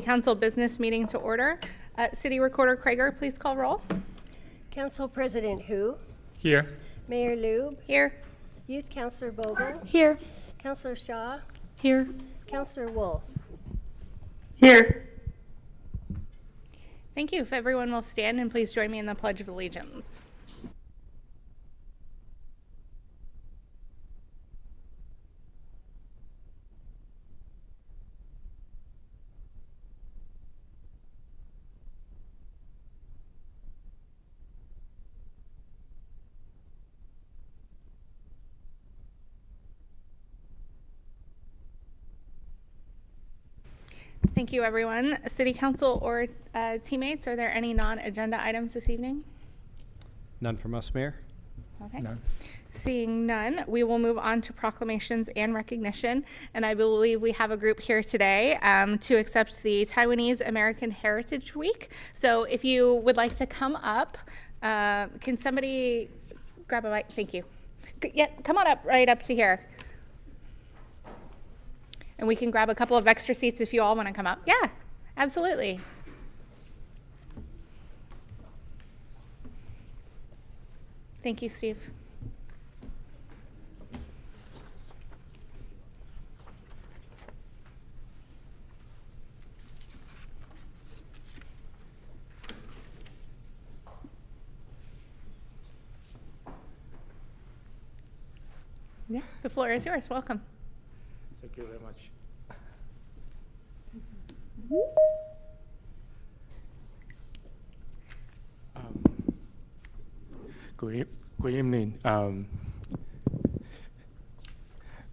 Council business meeting to order. City Recorder Krager, please call roll. Council President Hu. Here. Mayor Lube. Here. Youth Councilor Bogle. Here. Councilor Shaw. Here. Councilor Wolf. Here. Thank you. If everyone will stand and please join me in the Pledge of Allegiance. Thank you, everyone. City Council or teammates, are there any non-agenda items this evening? None from us, Mayor. Okay. None. Seeing none, we will move on to proclamations and recognition. And I believe we have a group here today to accept the Taiwanese American Heritage Week. So if you would like to come up, can somebody grab a mic? Thank you. Yeah, come on up, right up to here. And we can grab a couple of extra seats if you all want to come up. Yeah, absolutely. Thank you, Steve. Yeah, the floor is yours. Welcome. Thank you very much. Good evening,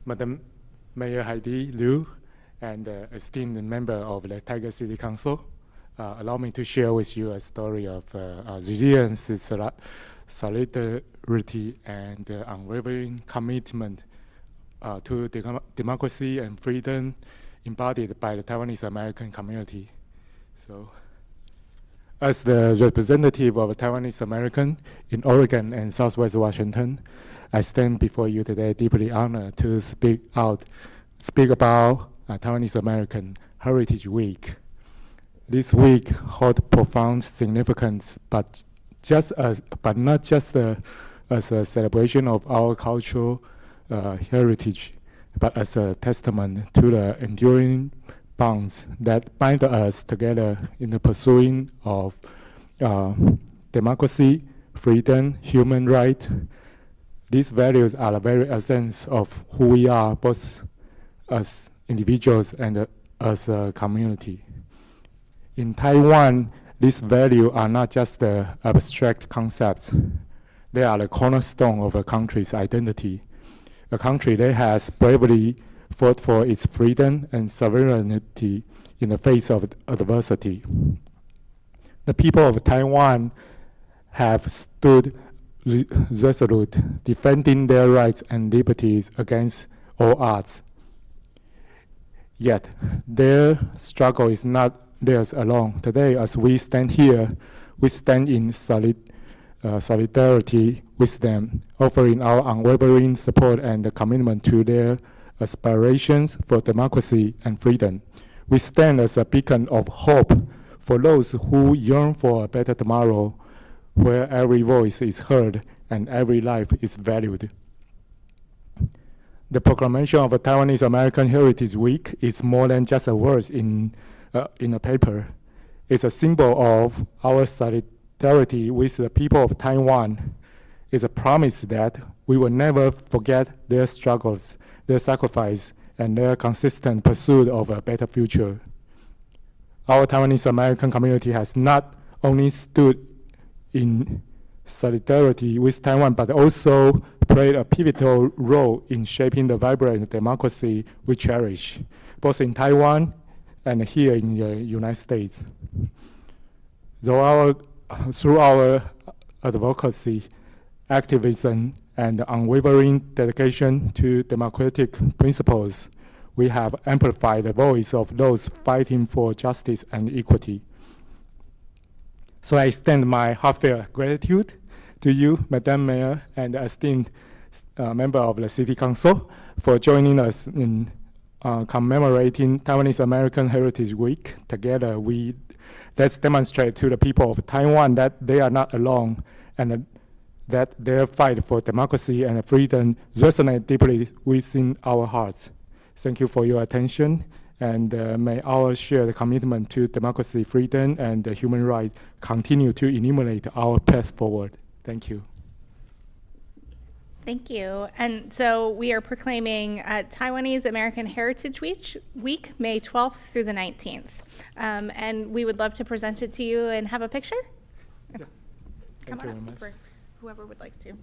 Madam Mayor Heidi Liu and esteemed member of the Tigard City Council. Allow me to share with you a story of resilience, solidarity, and unwavering commitment to democracy and freedom embodied by the Taiwanese American community. So, as the representative of Taiwanese American in Oregon and Southwest Washington, I stand before you today deeply honored to speak about Taiwanese American Heritage Week. This week holds profound significance, but not just as a celebration of our cultural heritage, but as a testament to the enduring bonds that bind us together in the pursuing of democracy, freedom, human rights. These values are the very essence of who we are, both as individuals and as a community. In Taiwan, these values are not just the abstract concepts. They are the cornerstone of a country's identity. A country that has bravely fought for its freedom and sovereignty in the face of adversity. The people of Taiwan have stood resolute, defending their rights and liberties against all odds. Yet, their struggle is not theirs alone. Today, as we stand here, we stand in solidarity with them, offering our unwavering support and commitment to their aspirations for democracy and freedom. We stand as a beacon of hope for those who yearn for a better tomorrow, where every voice is heard and every life is valued. The proclamation of a Taiwanese American Heritage Week is more than just a word in a paper. It's a symbol of our solidarity with the people of Taiwan. It's a promise that we will never forget their struggles, their sacrifice, and their consistent pursuit of a better future. Our Taiwanese American community has not only stood in solidarity with Taiwan, but also played a pivotal role in shaping the vibrant democracy we cherish, both in Taiwan and here in the United States. Through our advocacy, activism, and unwavering dedication to democratic principles, we have amplified the voice of those fighting for justice and equity. So I extend my heartfelt gratitude to you, Madam Mayor, and esteemed member of the City Council for joining us in commemorating Taiwanese American Heritage Week. Together, let's demonstrate to the people of Taiwan that they are not alone, and that their fight for democracy and freedom resonate deeply within our hearts. Thank you for your attention, and may our shared commitment to democracy, freedom, and human rights continue to illuminate our path forward. Thank you. Thank you. And so we are proclaiming Taiwanese American Heritage Week, May 12th through the 19th. And we would love to present it to you and have a picture. Yeah. Come Thank you on very up much. for whoever would like to.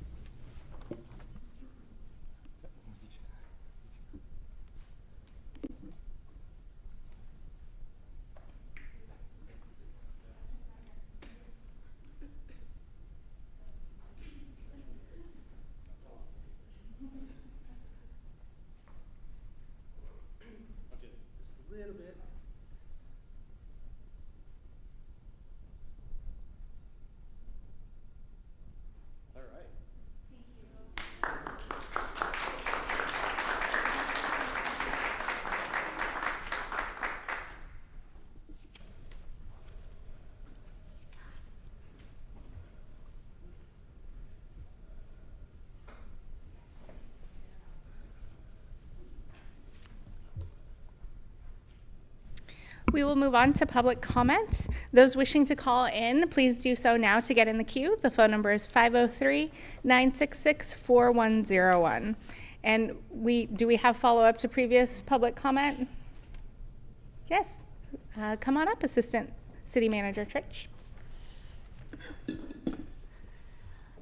We will move on to public comment. Those wishing to call in, please do so now to get in the queue. The phone number is 503-966-4101. And do we have follow-up to previous public comment? Yes. Come on up, Assistant City Manager Trich.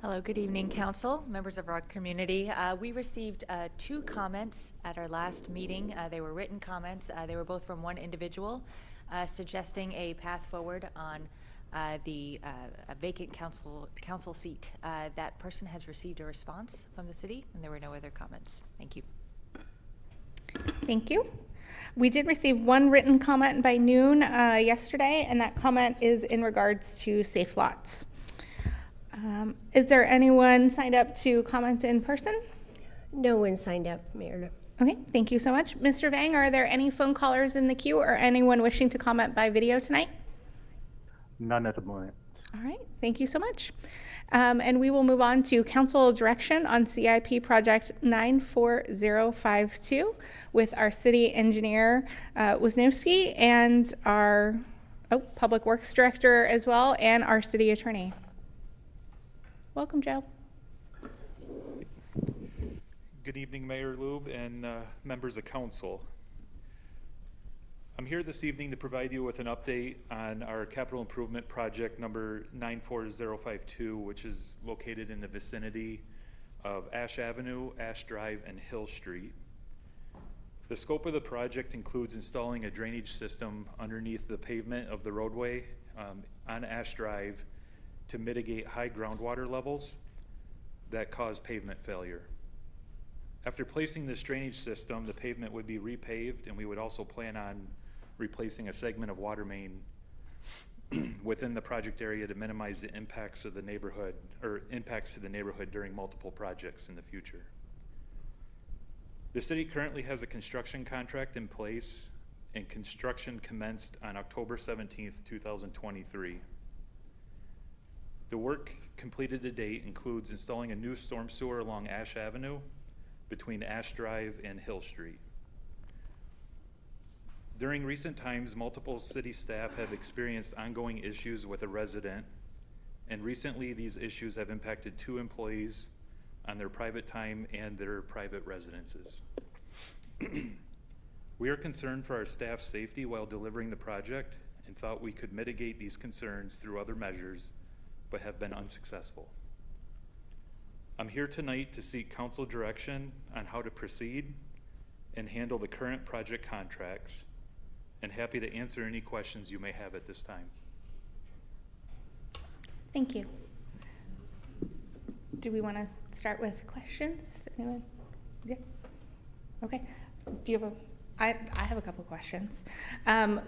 Hello, good evening, Council, members of our community. We received 2 comments at our last meeting. They were written comments. They were both from one individual suggesting a path forward on a vacant council seat. That person has received a response from the city, and there were no other comments. Thank you. Thank you. We did receive one written comment by noon yesterday, and that comment is in regards to safe lots. Is there anyone signed up to comment in person? No one signed up, Mayor Lu. Okay, thank you so much. Mr. Vang, are there any phone callers in the queue or anyone wishing to comment by video tonight? None at the moment. All right, thank you so much. And we will move on to council direction on CIP project 94052 with our city engineer, Wisniewski, and our public works director as well, and our city attorney. Welcome, Joe. Good evening, Mayor Lube and members of council. I'm here this evening to provide you with an update on our capital improvement project number 94052, which is located in the vicinity of Ash Avenue, Ash Drive, and Hill Street. The scope of the project includes installing a drainage system underneath the pavement of the roadway on Ash Drive to mitigate high groundwater levels that cause pavement failure. After placing this drainage system, the pavement would be repaved, and we would also plan on replacing a segment of water main within the project area to minimize the impacts of the neighborhood or impacts to the neighborhood during multiple projects in the future. The city currently has a construction contract in place, and construction commenced on October 17th, 2023. The work completed to date includes installing a new storm sewer along Ash Avenue between Ash Drive and Hill Street. During recent times, multiple city staff have experienced ongoing issues with a resident, and recently these issues have impacted 2 employees on their private time and their private residences. We are concerned for our staff's safety while delivering the project and thought we could mitigate these concerns through other measures, but have been unsuccessful. I'm here tonight to seek council direction on how to proceed and handle the current project contracts, and happy to answer any questions you may have at this time. Thank you. Do we want to start with questions? Anyone? Yeah. Okay. Do you have I have a couple of questions.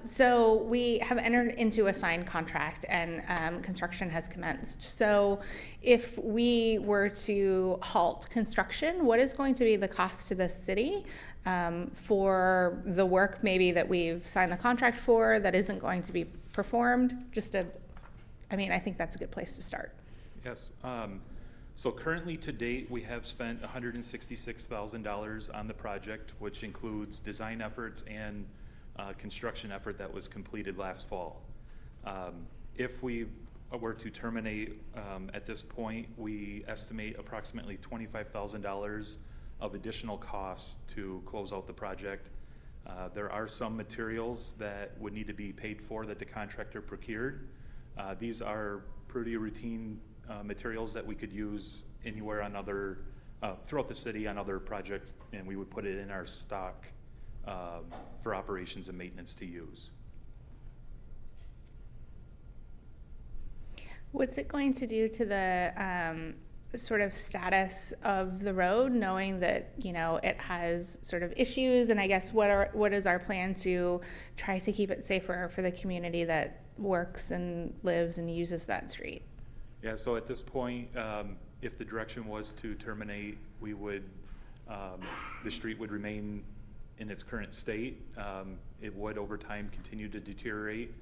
So we have entered into a signed contract and construction has commenced. So if we were to halt construction, what is going to be the cost to the city for the work maybe that we've signed the contract for that isn't going to be performed? I think that's a good place to start. Yes. So currently to date, we have spent $166,000 on the project, which includes design efforts and construction effort that was completed last fall. If we were to terminate at this point, we estimate approximately $25,000 of additional costs to close out the project. There are some materials that would need to be paid for that the contractor procured. These are pretty routine materials that we could use anywhere on other, throughout the city on other projects, and we would put it in our stock for operations and maintenance to use. What's it going to do to the sort of status of the road, knowing that, it has sort of issues? And I guess what is our plan to try to keep it safer for the community that works and lives and uses that street? Yeah, so at this point, if the direction was to terminate, we would, the street would remain in its current state. It would over time continue to deteriorate,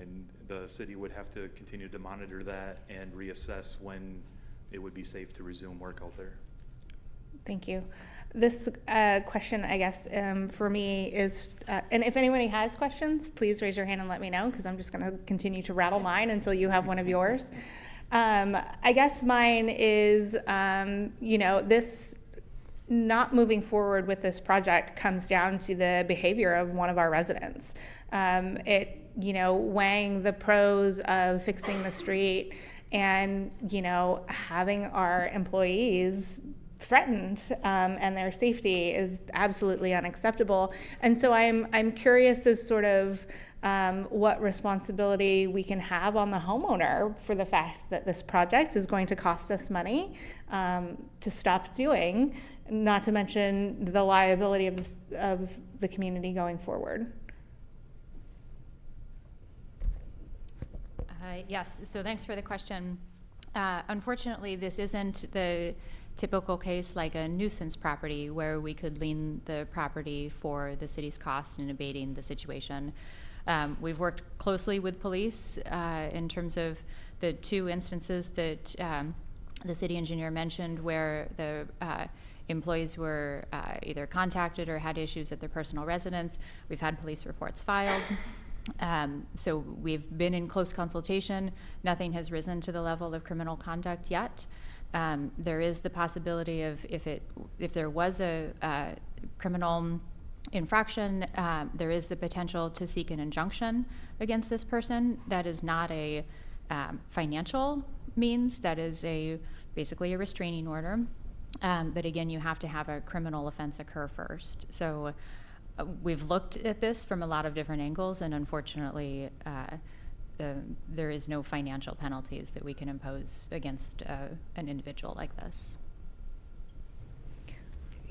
and the city would have to continue to monitor that and reassess when it would be safe to resume work out there. Thank you. This question, I guess, for me is, and if anybody has questions, please raise your hand and let me know, because I'm just going to continue to rattle mine until you have one of yours. I guess mine is, this not moving forward with this project comes down to the behavior of one of our residents. Weighing the pros of fixing the street and, having our employees threatened and their safety is absolutely unacceptable. And so I'm curious as sort of what responsibility we can have on the homeowner for the fact that this project is going to cost us money to stop doing, not to mention the liability of the community going forward. Yes, so thanks for the question. Unfortunately, this isn't the typical case like a nuisance property where we could lien the property for the city's cost in abating the situation. We've worked closely with police in terms of the two instances that the city engineer mentioned where the employees were either contacted or had issues at their personal residence. We've had police reports filed. So we've been in close consultation. Nothing has risen to the level of criminal conduct yet. There is the possibility of if there was a criminal infraction, there is the potential to seek an injunction against this person. That is not a financial means. That is basically a restraining order. But again, you have to have a criminal offense occur first. So we've looked at this from a lot of different angles, and unfortunately, there is no financial penalties that we can impose against an individual like this.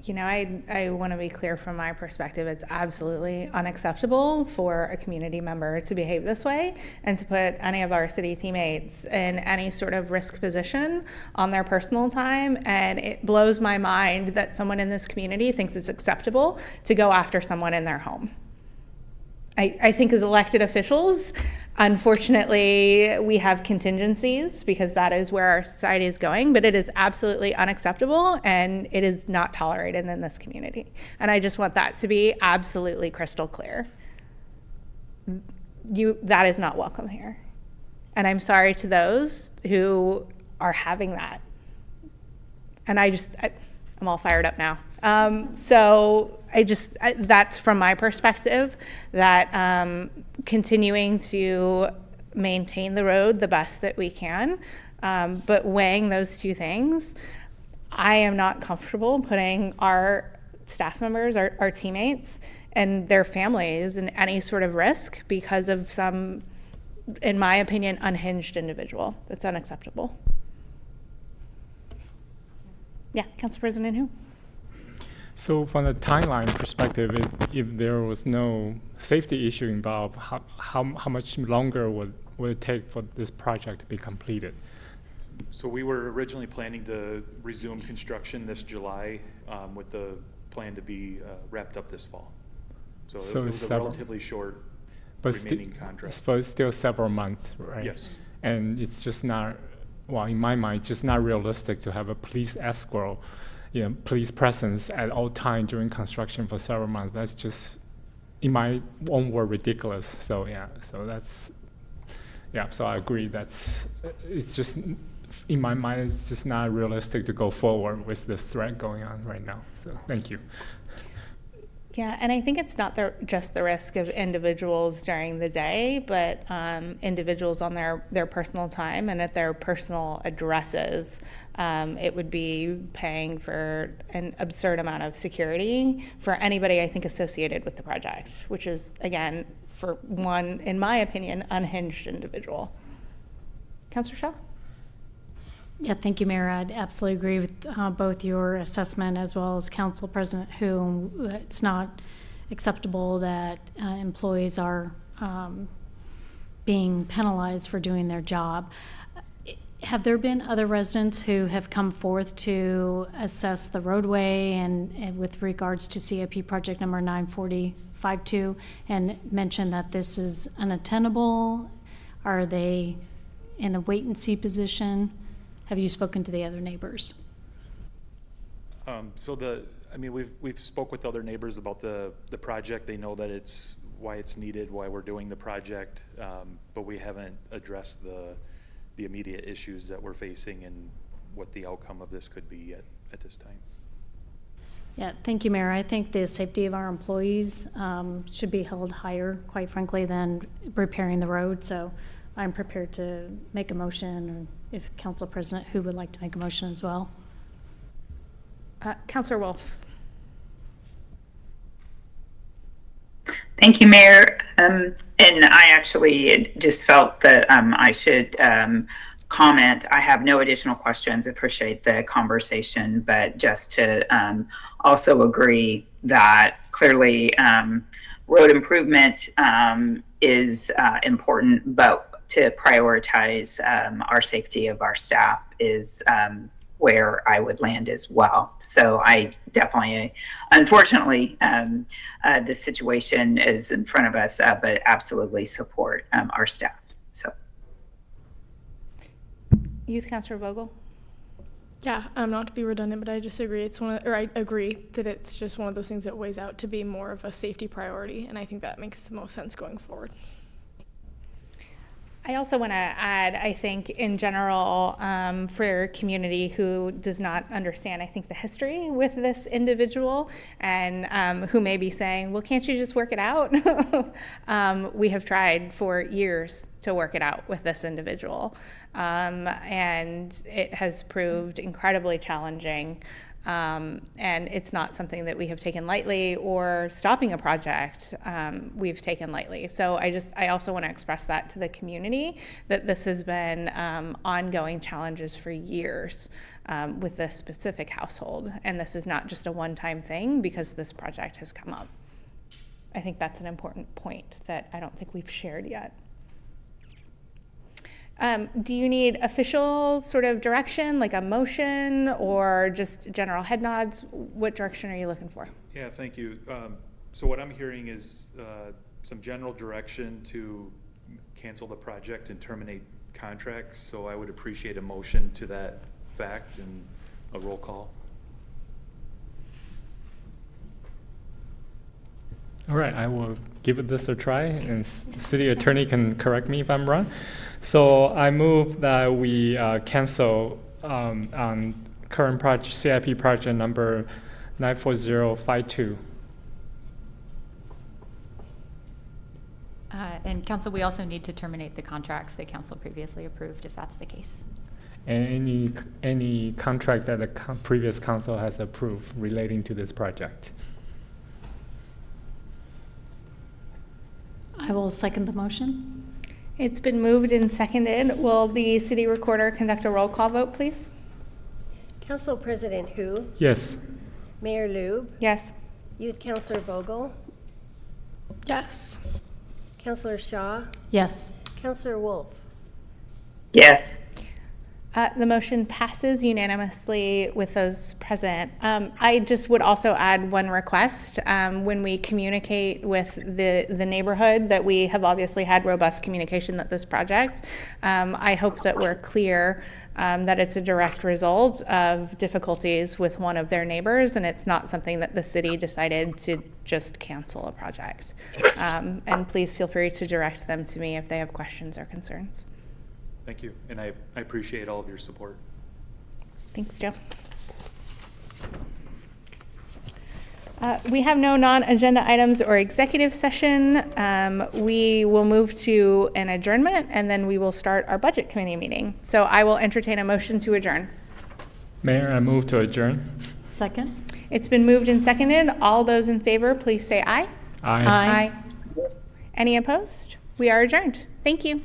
I want to be clear from my perspective. It's absolutely unacceptable for a community member to behave this way and to put any of our city teammates in any sort of risk position on their personal time. And it blows my mind that someone in this community thinks it's acceptable to go after someone in their home. I think as elected officials, unfortunately, we have contingencies because that is where our society is going, but it is absolutely unacceptable and it is not tolerated in this community. And I just want that to be absolutely crystal clear. That is not welcome here. And I'm sorry to those who are having that. And I'm all fired up now. So that's from my perspective, that continuing to maintain the road the best that we can, but weighing those two things, I am not comfortable putting our staff members, our teammates, and their families in any sort of risk because of some, in my opinion, unhinged individual. That's unacceptable. Yeah, Council President Hu. So from the timeline perspective, if there was no safety issue involved, how much longer would it take for this project to be completed? So we were originally planning to resume construction this July with the plan to be wrapped up this fall. So it was a relatively short remaining contract. But it's still several months, right? Yes. And it's just not, well, in my mind, just not realistic to have a police escort, police presence at all times during construction for several months. That's just, in my own word, ridiculous. So so I agree. It's just, in my mind, it's just not realistic to go forward with this threat going on right now. So thank you. Yeah, and I think it's not just the risk of individuals during the day, but individuals on their personal time and at their personal addresses. It would be paying for an absurd amount of security for anybody, I think, associated with the project, which is, again, for one, in my opinion, unhinged individual. Councilor Shaw? Yeah, thank you, Mayor. I'd absolutely agree with both your assessment as well as Council President Hu. It's not acceptable that employees are being penalized for doing their job. Have there been other residents who have come forth to assess the roadway and with regards to CIP project number 9452 and mention that this is unattainable? Are they in a wait-and-see position? Have you spoken to the other neighbors? We've spoke with other neighbors about the project. They know that it's why it's needed, why we're doing the project, but we haven't addressed the immediate issues that we're facing and what the outcome of this could be at this time. Yeah, thank you, Mayor. I think the safety of our employees should be held higher, quite frankly, than repairing the road. So I'm prepared to make a motion, or if Council President Hu would like to make a motion as well. Councilor Wolf. Thank you, Mayor. And I actually just felt that I should comment. I have no additional questions. Appreciate the conversation, but just to also agree that clearly road improvement is important, but to prioritize our safety of our staff is where I would land as well. So I definitely, unfortunately, this situation is in front of us, but absolutely support our staff. So, Youth Councilor Vogel. Yeah, not to be redundant, but I just agree. I agree that it's just one of those things that weighs out to be more of a safety priority, and I think that makes the most sense going forward. I also want to add, I think in general, for a community who does not understand, I think, the history with this individual and who may be saying, well, can't you just work it out? We have tried for years to work it out with this individual, and it has proved incredibly challenging. And it's not something that we have taken lightly, or stopping a project we've taken lightly. So I also want to express that to the community, that this has been ongoing challenges for years with this specific household. And this is not just a one-time thing because this project has come up. I think that's an important point that I don't think we've shared yet. Do you need official sort of direction, like a motion, or just general head nods? What direction are you looking for? Yeah, thank you. So what I'm hearing is some general direction to cancel the project and terminate contracts. So I would appreciate a motion to that fact and a roll call. All right, I will give this a try, and the city attorney can correct me if I'm wrong. So I move that we cancel on current project, CIP project number 94052. And council, we also need to terminate the contracts that council previously approved, if that's the case. And any contract that the previous council has approved relating to this project. I will second the motion. It's been moved and seconded. Will the city recorder conduct a roll call vote, please? Council President Hu, Yes. Mayor Lube, Yes. Youth Councillor Vogel, Yes. Councillor Shaw, Yes. Councillor Wolf. Yes. The motion passes unanimously with those present. I just would also add one request. When we communicate with the neighborhood, that we have obviously had robust communication that this project, I hope that we're clear that it's a direct result of difficulties with one of their neighbors, and it's not something that the city decided to just cancel a project. And please feel free to direct them to me if they have questions or concerns. Thank you, and I appreciate all of your support. Thanks, Joe. We have no non-agenda items or executive session. We will move to an adjournment, and then we will start our budget committee meeting. So I will entertain a motion to adjourn. Mayor, I move to adjourn. Second? It's been moved and seconded. All those in favor, please say aye. Aye. Any opposed? We are adjourned. Thank you.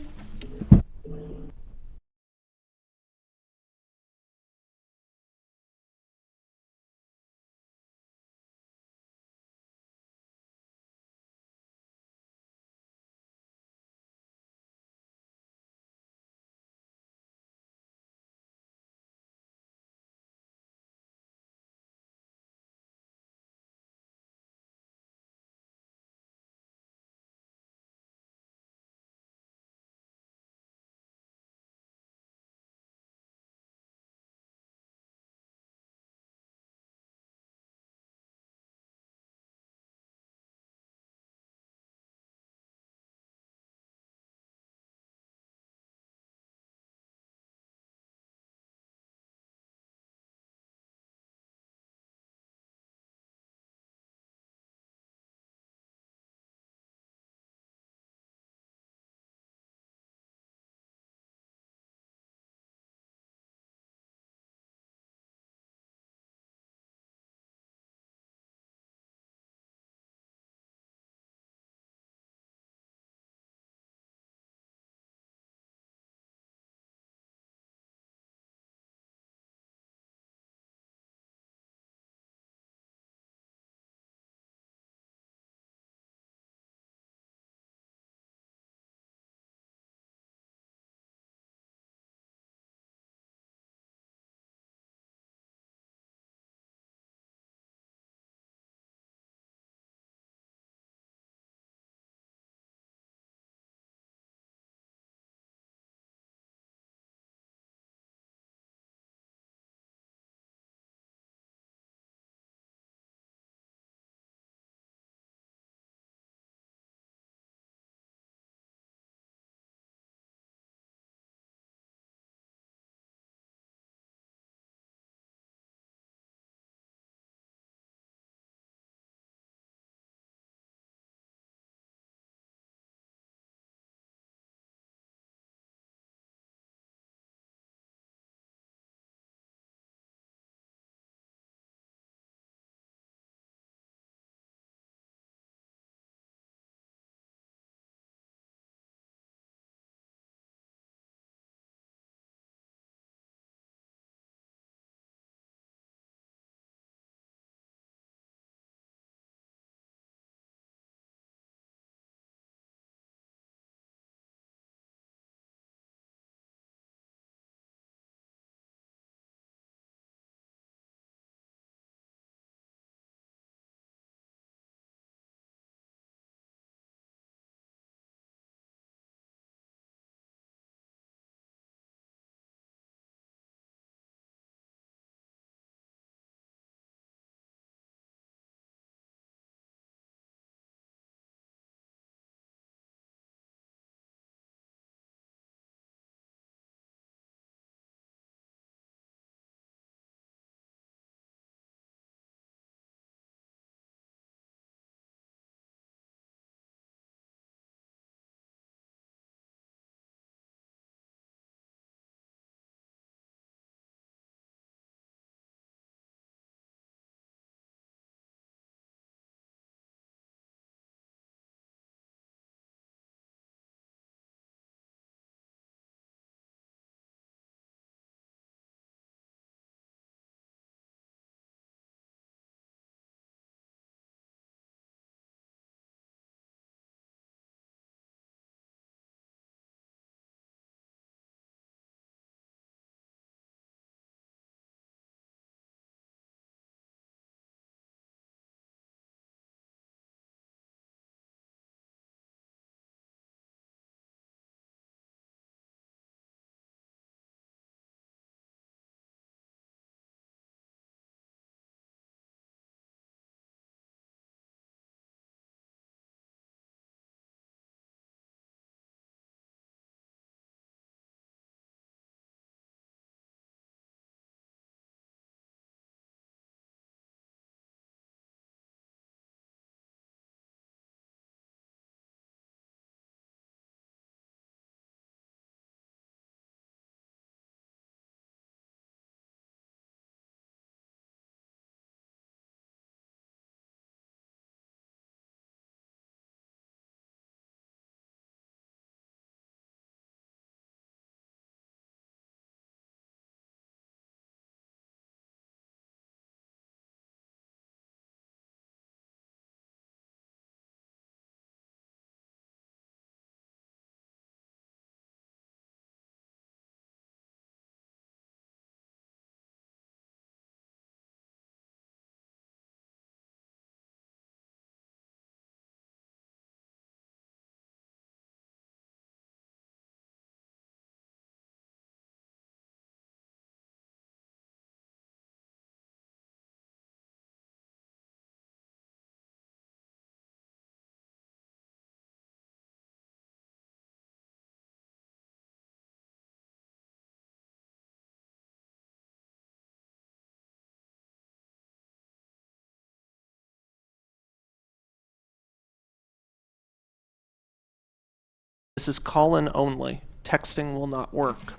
This is call-in only. Texting will not work.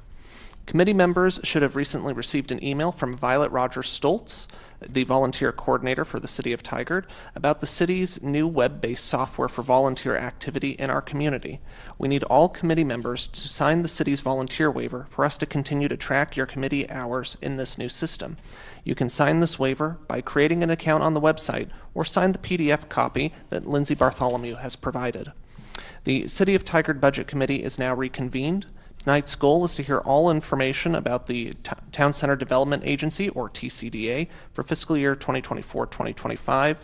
Committee members should have recently received an email from Violet Rogers Stoltz, the volunteer coordinator for the City of Tigard, about the city's new web-based software for volunteer activity in our community. We need all committee members to sign the city's volunteer waiver for us to continue to track your committee hours in this new system. You can sign this waiver by creating an account on the website or sign the PDF copy that Lindsay Bartholomew has provided. The City of Tigard Budget Committee is now reconvened. Tonight's goal is to hear all information about the Town Center Development Agency, or TCDA, for fiscal year 2024-2025,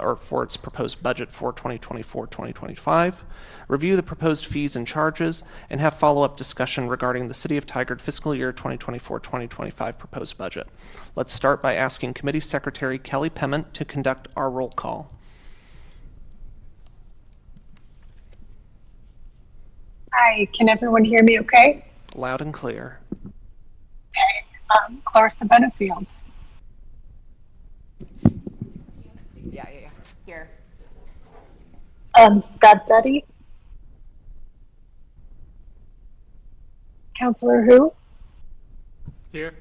or for its proposed budget for 2024-2025, review the proposed fees and charges, and have follow-up discussion regarding the City of Tigard fiscal year 2024-2025 proposed budget. Let's start by asking Committee Secretary Kelly Pement to conduct our roll call. Hi, can everyone hear me okay? Loud and clear. Okay, Clarissa Benefield. Yeah. Here. Scott Duddy. Councillor Hu. Here.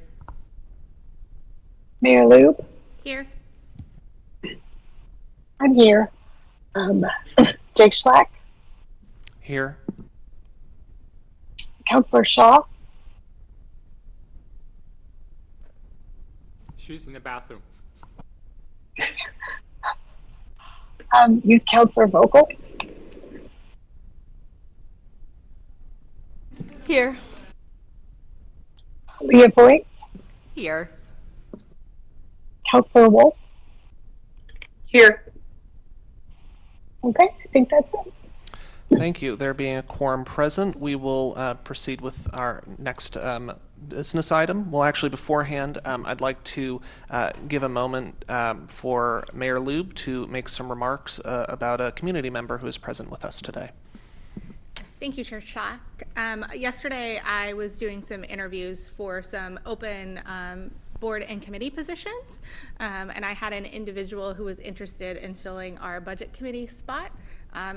Mayor Lube. Here. I'm here. Jake Schlack. Here. Councillor Shaw. She's in the bathroom. Youth Councillor Vogel. Here. Leah Voigt. Here. Councillor Wolf. Here. Okay, I think that's it. Thank you. There being a quorum present, we will proceed with our next business item. Well, actually, beforehand, I'd like to give a moment for Mayor Lube to make some remarks about a community member who is present with us today. Thank you, Chair Schock. Yesterday, I was doing some interviews for some open board and committee positions, and I had an individual who was interested in filling our budget committee spot.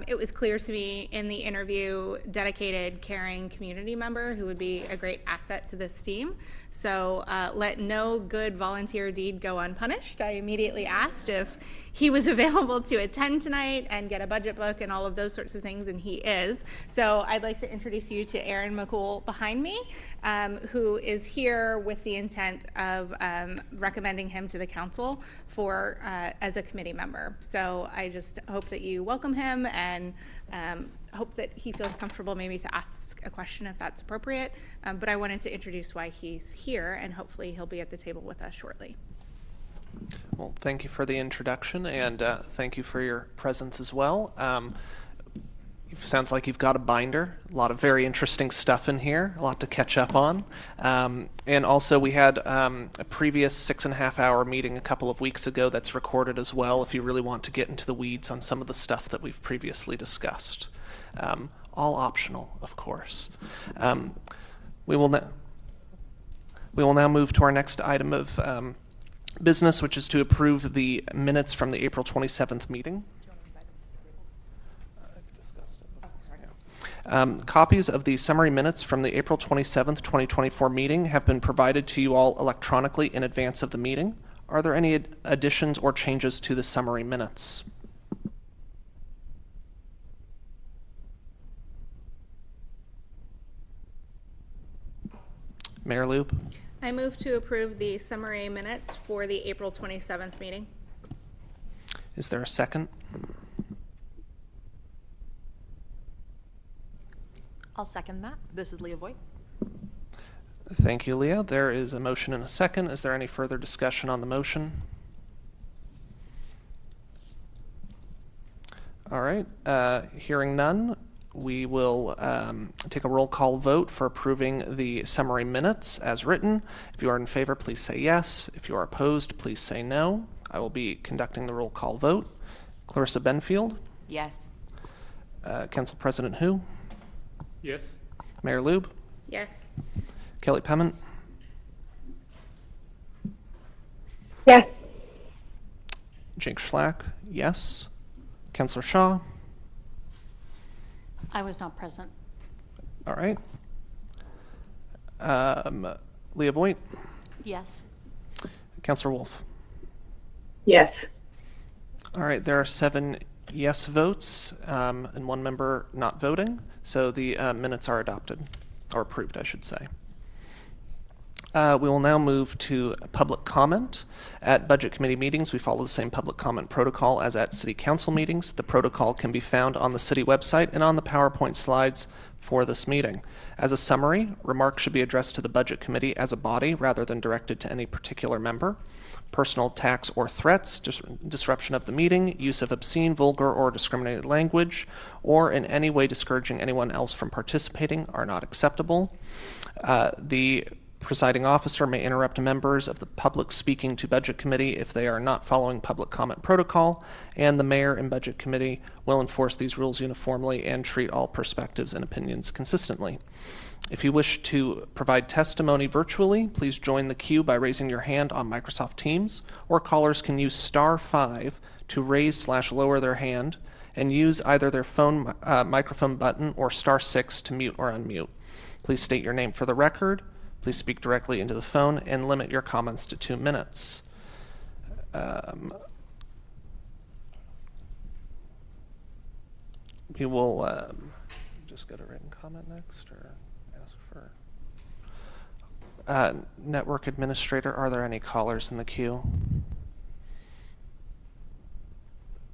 It was clear to me in the interview, dedicated, caring community member who would be a great asset to this team. So let no good volunteer deed go unpunished. I immediately asked if he was available to attend tonight and get a budget book and all of those sorts of things, and he is. So I'd like to introduce you to Aaron McCool behind me, who is here with the intent of recommending him to the council for as a committee member. So I just hope that you welcome him and hope that he feels comfortable maybe to ask a question if that's appropriate. But I wanted to introduce why he's here, and hopefully he'll be at the table with us shortly. Well, thank you for the introduction, and thank you for your presence as well. It sounds like you've got a binder, a lot of very interesting stuff in here, a lot to catch up on. And also we had a previous 6.5-hour meeting a couple of weeks ago that's recorded as well if you really want to get into the weeds on some of the stuff that we've previously discussed. All optional, of course. We will now move to our next item of business, which is to approve the minutes from the April 27th meeting. Copies of the summary minutes from the April 27th, 2024 meeting have been provided to you all electronically in advance of the meeting. Are there any additions or changes to the summary minutes? Mayor Lube? I move to approve the summary minutes for the April 27th meeting. Is there a second? I'll second that. This is Leah Voigt. Thank you, Leah. There is a motion and a second. Is there any further discussion on the motion? All right. Hearing none, we will take a roll call vote for approving the summary minutes as written. If you are in favor, please say yes. If you are opposed, please say no. I will be conducting the roll call vote. Clarissa Benfield? Yes. Council President Hu? Yes. Mayor Lube? Yes. Kelly Pement? Yes. Jake Schlack? Yes. Councilor Shaw? I was not present. All right. Leah Voigt, Yes. Councilor Wolf. Yes. All right, there are 7 yes votes and 1 member not voting, so the minutes are adopted, or approved, I should say. We will now move to public comment. At Budget Committee meetings, we follow the same public comment protocol as at City Council meetings. The protocol can be found on the City website and on the PowerPoint slides for this meeting. As a summary, remarks should be addressed to the Budget Committee as a body rather than directed to any particular member. Personal attacks or threats, disruption of the meeting, use of obscene, vulgar, or discriminating language, or in any way discouraging anyone else from participating are not acceptable. The presiding officer may interrupt members of the public speaking to Budget Committee if they are not following public comment protocol, and the mayor and Budget Committee will enforce these rules uniformly and treat all perspectives and opinions consistently. If you wish to provide testimony virtually, please join the queue by raising your hand on Microsoft Teams, or callers can use *5 to raise/lower their hand and use either their phone microphone button or *6 to mute or unmute. Please state your name for the record. Please speak directly into the phone and limit your comments to 2 minutes. We will just get a written comment next, or ask for network administrator. Are there any callers in the queue?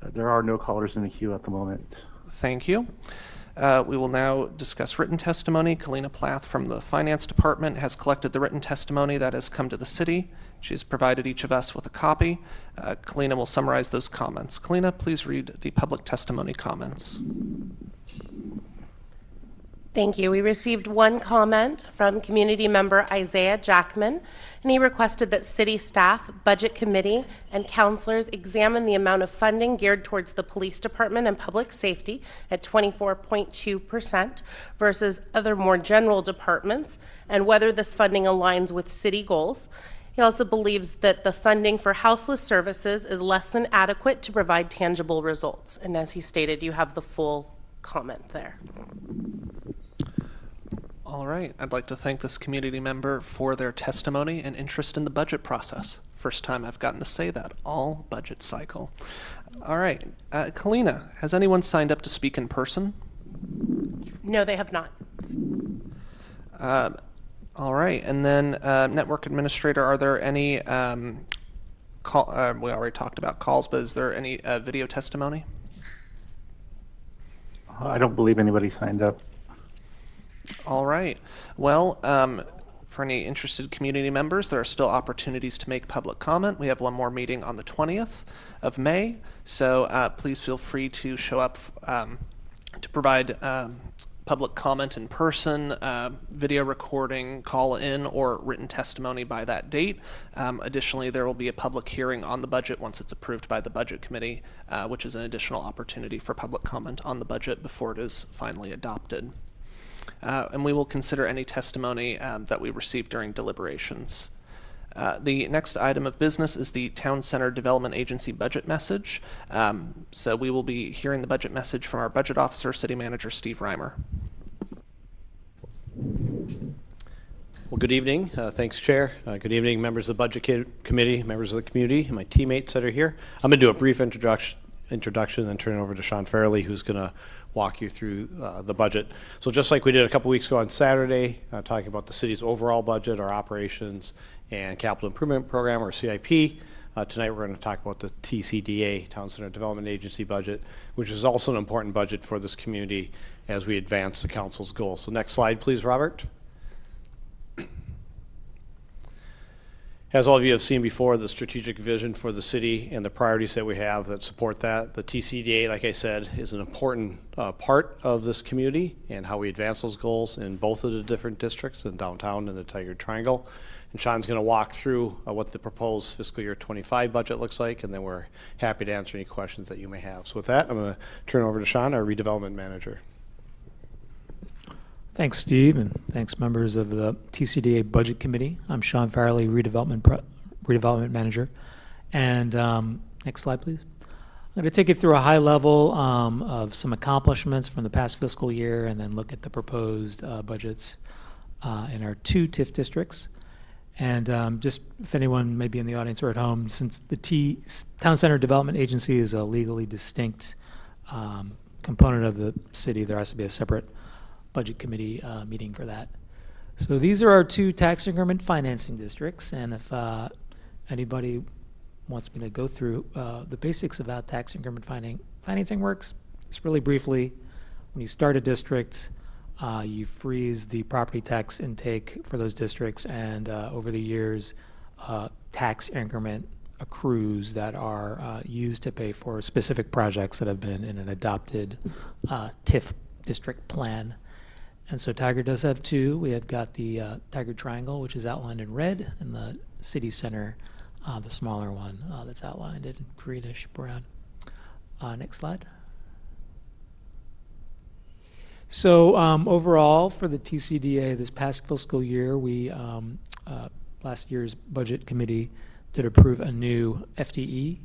There are no callers in the queue at the moment. Thank you. We will now discuss written testimony. Kalina Plath from the Finance Department has collected the written testimony that has come to the city. She has provided each of us with a copy. Kalina will summarize those comments. Kalina, please read the public testimony comments. Thank you. We received 1 comment from community member Isaiah Jackman, and he requested that city staff, budget committee, and councilors examine the amount of funding geared towards the police department and public safety at 24.2% versus other more general departments, and whether this funding aligns with city goals. He also believes that the funding for houseless services is less than adequate to provide tangible results. And as he stated, you have the full comment there. All right. I'd like to thank this community member for their testimony and interest in the budget process. First time I've gotten to say that all budget cycle. All right. Kalina, has anyone signed up to speak in person? No, they have not. All right. And then network administrator, are there any call? We already talked about calls, but is there any video testimony? I don't believe anybody signed up. All right. Well, for any interested community members, there are still opportunities to make public comment. We have one more meeting on the 20th of May, so please feel free to show up to provide public comment in person, video recording, call in, or written testimony by that date. Additionally, there will be a public hearing on the budget once it's approved by the Budget Committee, which is an additional opportunity for public comment on the budget before it is finally adopted. And we will consider any testimony that we receive during deliberations. The next item of business is the Town Center Development Agency budget message. So we will be hearing the budget message from our budget officer, City Manager Steve Reimer. Well, good evening. Thanks, Chair. Good evening, members of the Budget Committee, members of the community, and my teammates that are here. I'm going to do a brief introduction and then turn it over to Sean Farrelly, who's going to walk you through the budget. So just like we did a couple weeks ago on Saturday, talking about the city's overall budget, our operations, and capital improvement program, or CIP, tonight we're going to talk about the TCDA, Town Center Development Agency budget, which is also an important budget for this community as we advance the council's goals. So next slide, please, Robert. As all of you have seen before, the strategic vision for the city and the priorities that we have that support that. The TCDA, like I said, is an important part of this community and how we advance those goals in both of the different districts, in downtown and the Tigard Triangle. And Sean's going to walk through what the proposed fiscal year 25 budget looks like, and then we're happy to answer any questions that you may have. So with that, I'm going to turn it over to Sean, our redevelopment manager. Thanks, Steve, and thanks, members of the TCDA Budget Committee. I'm Sean Farrelly, redevelopment manager. And next slide, please. I'm going to take it through a high level of some accomplishments from the past fiscal year and then look at the proposed budgets in our 2 TIF districts. And just if anyone maybe in the audience or at home, since the Town Center Development Agency is a legally distinct component of the city, there has to be a separate budget committee meeting for that. So these are our 2 tax increment financing districts, and if anybody wants me to go through the basics of how tax increment financing works, just really briefly, when you start a district, you freeze the property tax intake for those districts, and over the years, tax increment accrues that are used to pay for specific projects that have been in an adopted TIF district plan. And so Tigard does have 2. We have got the Tigard Triangle, which is outlined in red, and the city center, the smaller one that's outlined in greenish brown. Next slide. So overall, for the TCDA this past fiscal year, we last year's budget committee did approve a new FTE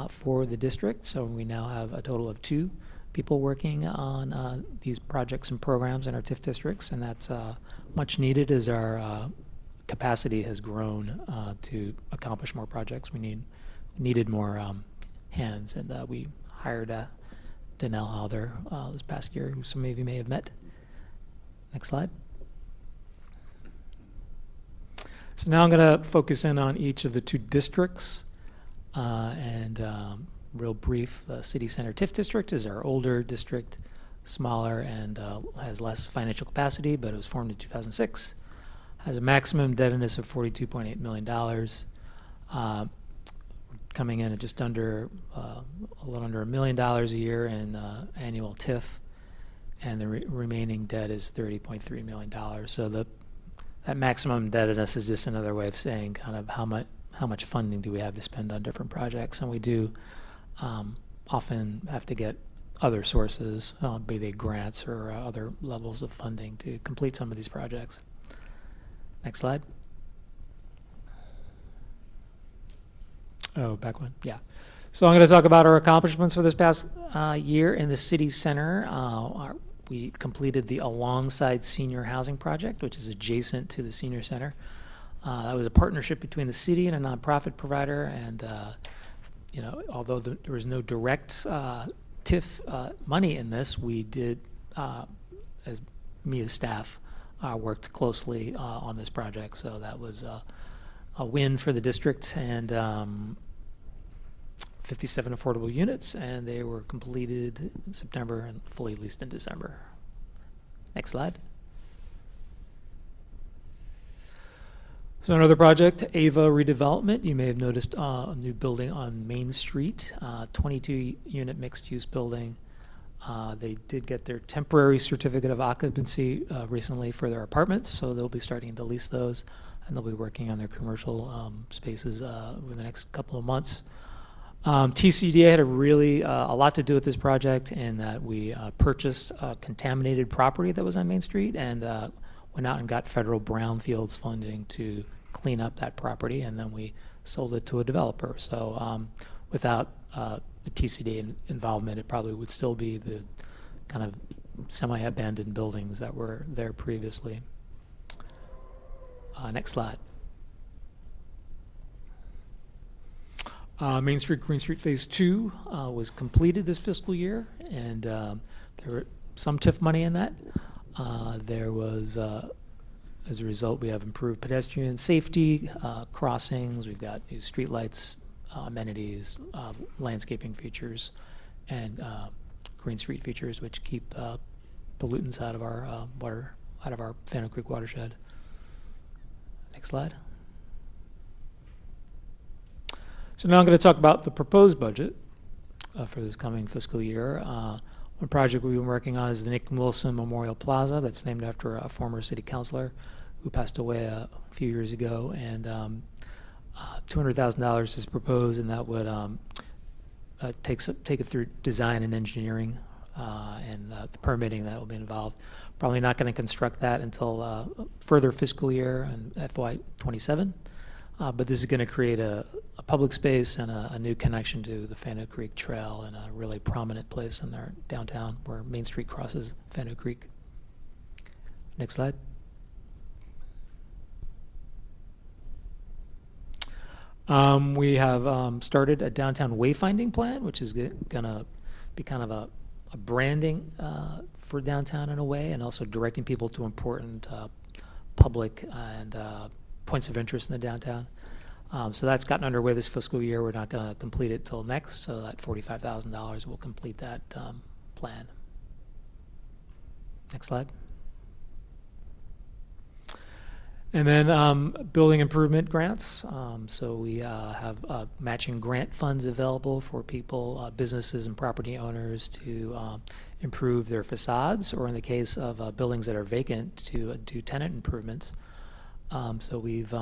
for the district. So we now have a total of 2 people working on these projects and programs in our TIF districts, and that's much needed as our capacity has grown to accomplish more projects. We needed more hands, and we hired Danelle Halder this past year, who some of you may have met. Next slide. So now I'm going to focus in on each of the 2 districts, and real brief, the City Center TIF district is our older district, smaller and has less financial capacity, but it was formed in 2006. Has a maximum indebtedness of $42.8 million, coming in at just under, a little under $1 million a year in annual TIF, and the remaining debt is $30.3 million. So that maximum indebtedness is just another way of saying kind of how much funding do we have to spend on different projects, and we do often have to get other sources, be they grants or other levels of funding to complete some of these projects. Next slide. Oh, back one. Yeah. So I'm going to talk about our accomplishments for this past year in the city center. We completed the Alongside Senior Housing Project, which is adjacent to the senior center. That was a partnership between the city and a nonprofit provider, and although there was no direct TIF money in this, we did, as staff, worked closely on this project. So that was a win for the district, and 57 affordable units, and they were completed in September and fully leased in December. Next slide. So another project, Ava redevelopment. You may have noticed a new building on Main Street, 22-unit mixed-use building. They did get their temporary certificate of occupancy recently for their apartments, so they'll be starting to lease those, and they'll be working on their commercial spaces over the next couple of months. TCDA had a lot to do with this project in that we purchased a contaminated property that was on Main Street and went out and got federal brownfields funding to clean up that property, and then we sold it to a developer. So without the TCDA involvement, it probably would still be the kind of semi-abandoned buildings that were there previously. Next slide. Main Street, Green Street Phase 2 was completed this fiscal year, and there were some TIF money in that. There was, as a result, we have improved pedestrian safety, crossings, we've got new streetlights, amenities, landscaping features, and Green Street features, which keep pollutants out of our water, out of our Phantom Creek watershed. Next slide. So now I'm going to talk about the proposed budget for this coming fiscal year. One project we've been working on is the Nick Wilson Memorial Plaza. That's named after a former city councilor who passed away a few years ago, and $200,000 is proposed, and that would take it through design and engineering and the permitting that will be involved. Probably not going to construct that until further fiscal year and FY27, but this is going to create a a public space and a new connection to the Fano Creek Trail in a really prominent place in our downtown where Main Street crosses Fano Creek. Next slide. We have started a downtown wayfinding plan, which is going to be kind of a branding for downtown in a way, and also directing people to important public and points of interest in the downtown. So that's gotten underway this fiscal year. We're not going to complete it till next, so that $45,000 will complete that plan. Next slide. And then building improvement grants. So we have matching grant funds available for people, businesses and property owners to improve their facades, or in the case of buildings that are vacant, to do tenant improvements. So we've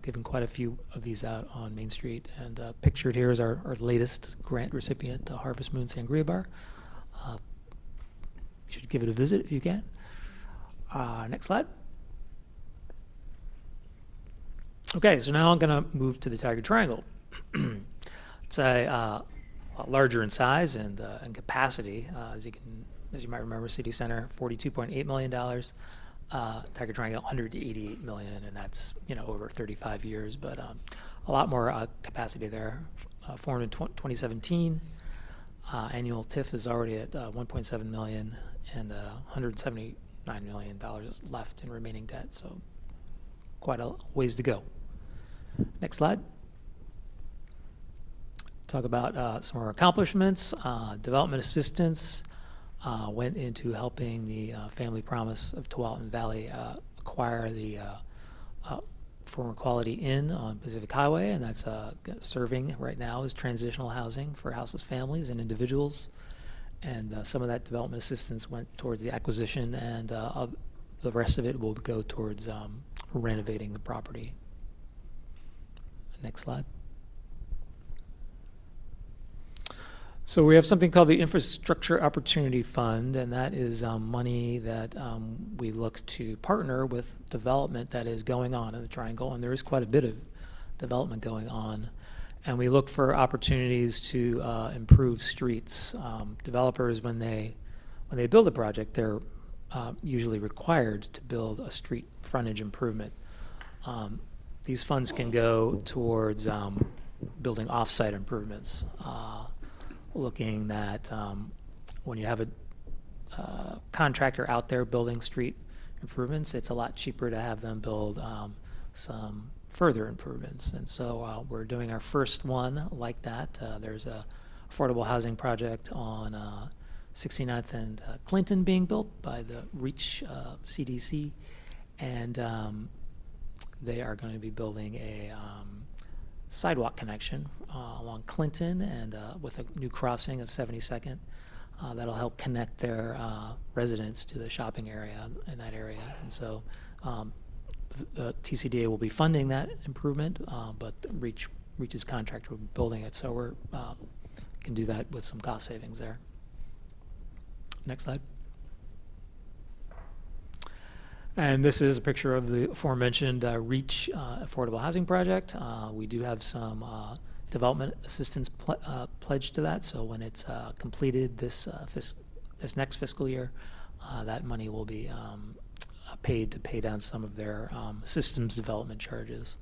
given quite a few of these out on Main Street. And pictured here is our latest grant recipient, the Harvest Moon Sangria Bar. You should give it a visit if you can. Next slide. Okay, so now I'm going to move to the Tigard Triangle. It's a lot larger in size and capacity. As you might remember, City Center, $42.8 million. Tigard Triangle, $188 million, and that's over 35 years. But a lot more capacity there. Formed in 2017. Annual TIF is already at 1.7 million, and $179 million left in remaining debt. So quite a ways to go. Next slide. Talk about some of our accomplishments. Development assistance went into helping the Family Promise of Tualatin Valley acquire the former Quality Inn on Pacific Highway, and that's serving right now as transitional housing for houseless families and individuals. And some of that development assistance went towards the acquisition, and the rest of it will go towards renovating the property. Next slide. So we have something called the Infrastructure Opportunity Fund, and that is money that we look to partner with development that is going on in the Triangle, and there is quite a bit of development going on. And we look for opportunities to improve streets. Developers, when they build a project, they're usually required to build a street frontage improvement. These funds can go towards building off-site improvements, looking at when you have a contractor out there building street improvements, it's a lot cheaper to have them build some further improvements. And so we're doing our first one like that. There's a affordable housing project on 69th and Clinton being built by the REACH CDC, and they are going to be building a sidewalk connection along Clinton and with a new crossing of 72nd that'll help connect their residents to the shopping area in that area. And so the TCDA will be funding that improvement, but REACH's contract will be building it, so we're can do that with some cost savings there. Next slide. And this is a picture of the aforementioned REACH affordable housing project. We do have some development assistance pledged to that, so when it's completed this next fiscal year, that money will be paid to pay down some of their systems development charges.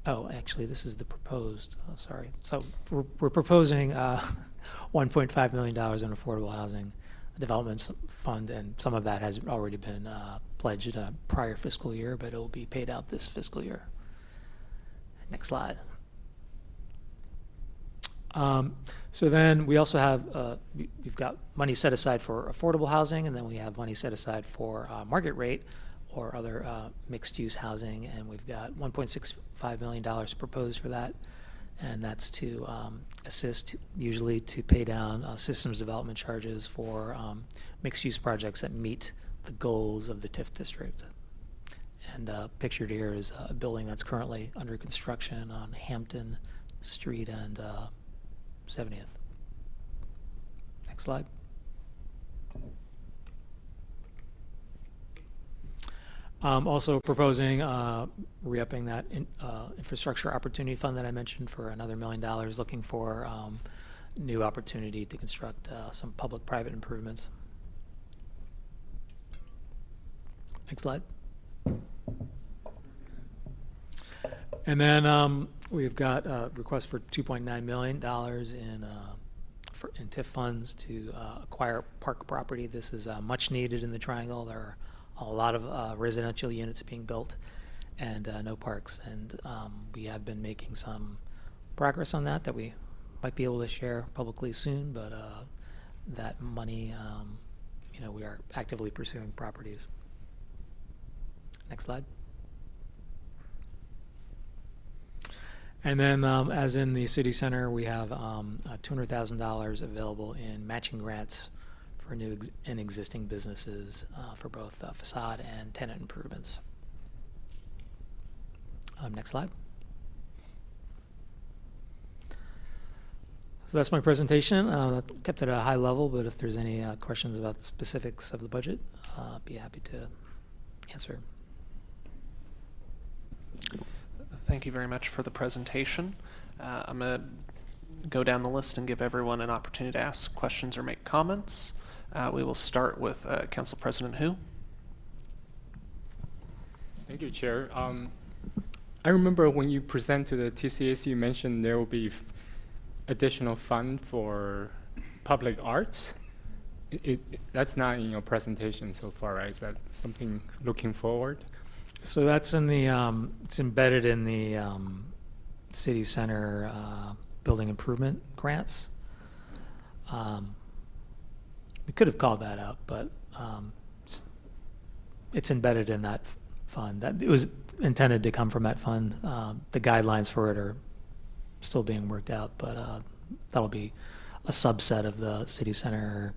Oh, actually, this is the proposed, sorry. So we're proposing $1.5 million in affordable housing development fund, and some of that has already been pledged in a prior fiscal year, but it will be paid out this fiscal year. Next slide. So then we also have, we've got money set aside for affordable housing, and then we have money set aside for market rate or other mixed-use housing, and we've got $1.65 million proposed for that, and that's to assist, usually to pay down systems development charges for mixed-use projects that meet the goals of the TIF district. And pictured here is a building that's currently under construction on Hampton Street and 70th. Next slide. Also proposing re-upping that infrastructure opportunity fund that I mentioned for another $1 million, looking for new opportunity to construct some public-private improvements. Next slide. And then we've got a request for $2.9 million in TIF funds to acquire park property. This is much needed in the Triangle. There are a lot of residential units being built and no parks. And we have been making some progress on that we might be able to share publicly soon, but that money, we are actively pursuing properties. Next slide. And then, as in the city center, we have $200,000 available in matching grants for new and existing businesses for both facade and tenant improvements. Next slide. So that's my presentation. Kept it at a high level, but if there's any questions about the specifics of the budget, I'd be happy to answer. Thank you very much for the presentation. I'm going to go down the list and give everyone an opportunity to ask questions or make comments. We will start with Council President Hu. Thank you, Chair. I remember when you present to the TCAC, you mentioned there will be additional fund for public arts. That's not in your presentation so far, right? Is that something looking forward? So that's in the, it's embedded in the city center building improvement grants. We could have called that out, but it's embedded in that fund. That it was intended to come from that fund. The guidelines for it are still being worked out, but that'll be a subset of the city center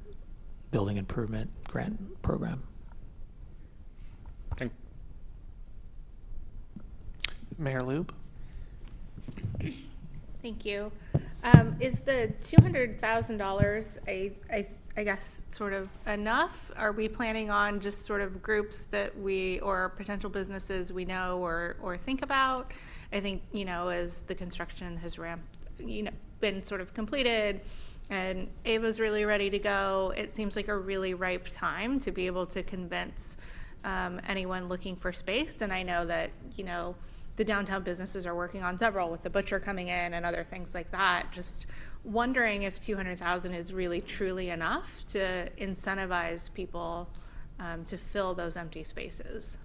building improvement grant program. Thank Mayor Lube. Thank you. Is the $200,000, I guess, sort of enough? Are we planning on just sort of groups that we, or potential businesses we know or think about? I think, as the construction has been sort of completed and Ava's really ready to go, it seems like a really ripe time to be able to convince anyone looking for space. And I know that, the downtown businesses are working on several, with the butcher coming in and other things like that. Just wondering if $200,000 is really truly enough to incentivize people to fill those empty spaces.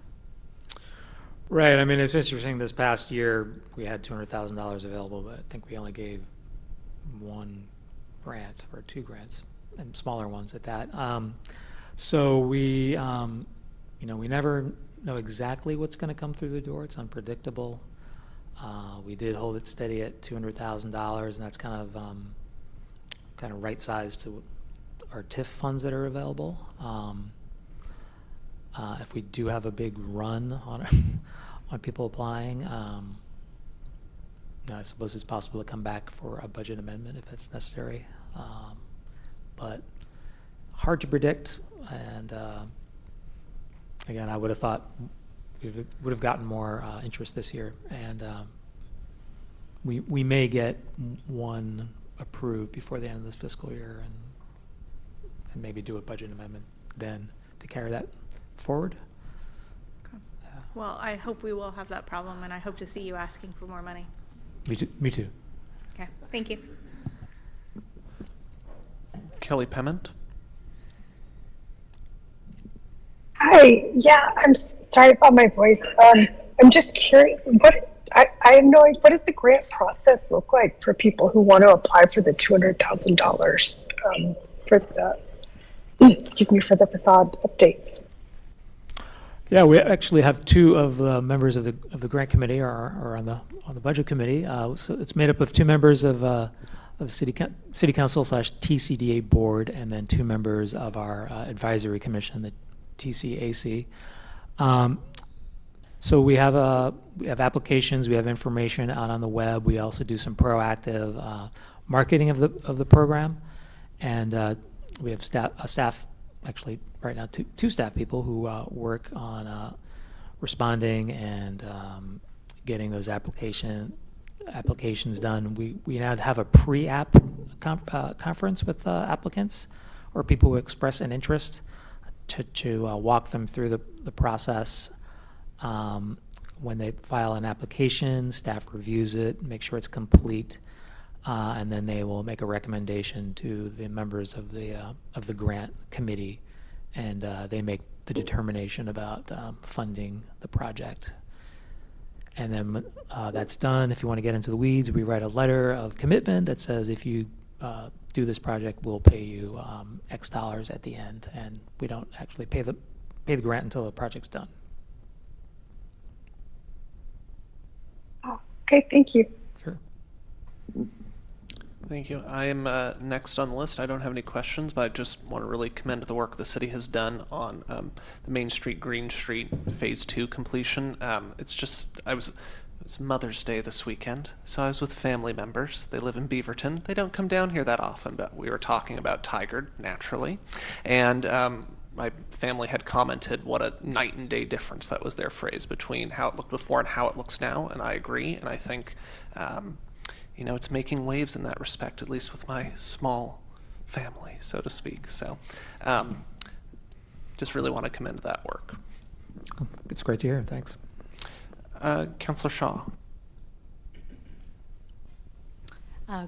Right. I mean, it's interesting. This past year, we had $200,000 available, but I think we only gave one grant or two grants, and smaller ones at that. So we, we never know exactly what's going to come through the door. It's unpredictable. We did hold it steady at $200,000, and that's kind of right-sized to our TIF funds that are available. If we do have a big run on people applying, I suppose it's possible to come back for a budget amendment if it's necessary. But hard to predict, and again, I would have thought we would have gotten more interest this year, and we may get one approved before the end of this fiscal year, and maybe do a budget amendment then to carry that forward. Okay. Well, I hope we will have that problem, and I hope to see you asking for more money. Me too. Okay, thank you. Kelly Pement. Hi, yeah, I'm sorry about my voice. I'm just curious, I have no idea, what does the grant process look like for people who want to apply for the $200,000 for the, for the facade updates? Yeah, we actually have two of the members of the grant committee are on the budget committee. So it's made up of two members of city council / TCDA board, and then two members of our advisory commission, the TCAC. So we have applications, we have information out on the web. We also do some proactive marketing of the program, and we have staff actually right now two staff people who work on responding and getting those applications done. We now have a pre-app conference with applicants or people who express an interest to walk them through the process. When they file an application, staff reviews it, make sure it's complete, and then they will make a recommendation to the members of the grant committee, and they make the determination about funding the project. And then that's done. If you want to get into the weeds, we write a letter of commitment that says if you do this project, we'll pay you X dollars at the end, and we don't actually pay the grant until the project's done. Okay, thank you. Sure. Thank you. I am next on the list. I don't have any questions, but I just want to really commend the work the city has done on the Main Street, Green Street Phase 2 completion. It was Mother's Day this weekend, so I was with family members. They live in Beaverton. They don't come down here that often, but we were talking about Tigard, naturally. And my family had commented what a night and day difference that was their phrase between how it looked before and how it looks now, and I agree. And I think it's making waves in that respect, at least with my small family, so to speak. So just really want to commend that work. It's great to hear. Thanks. Councillor Shaw.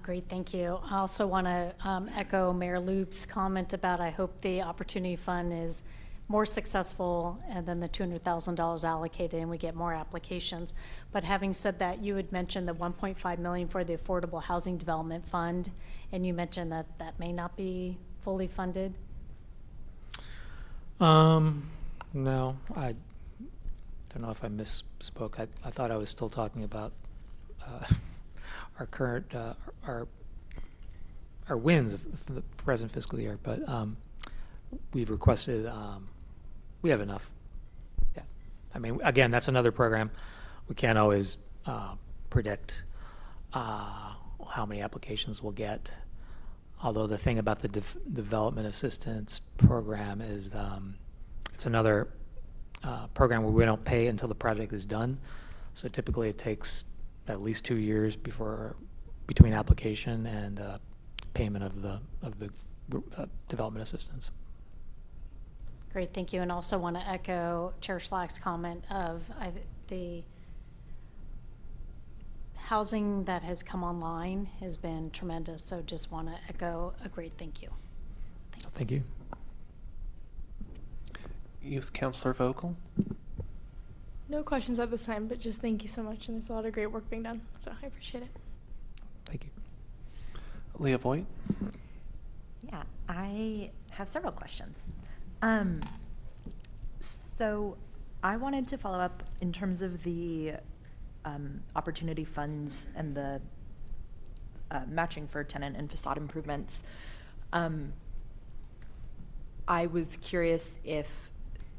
Great, thank you. I also want to echo Mayor Loop's comment about I hope the Opportunity Fund is more successful and then the $200,000 allocated and we get more applications. But having said that, you had mentioned the $1.5 million for the Affordable Housing Development Fund, and you mentioned that that may not be fully funded. No, I don't know if I misspoke. I thought I was still talking about our current our wins for the present fiscal year, but we've requested. We have enough. Yeah, I mean, again, that's another program. We can't always predict how many applications we'll get. Although the thing about the development assistance program is it's another program where we don't pay until the project is done. So typically it takes at least 2 years between application and payment of the development assistance. Great, thank you. And also want to echo Chair Schlack's comment of the housing that has come online has been tremendous. So just want to echo a great thank you. Thank you. Youth Councillor Vogel. No questions at this time, but just thank you so much. And there's a lot of great work being done, so I appreciate it. Thank you. Leah Voigt. Yeah, I have several questions. So I wanted to follow up in terms of the opportunity funds and the matching for tenant and facade improvements. I was curious if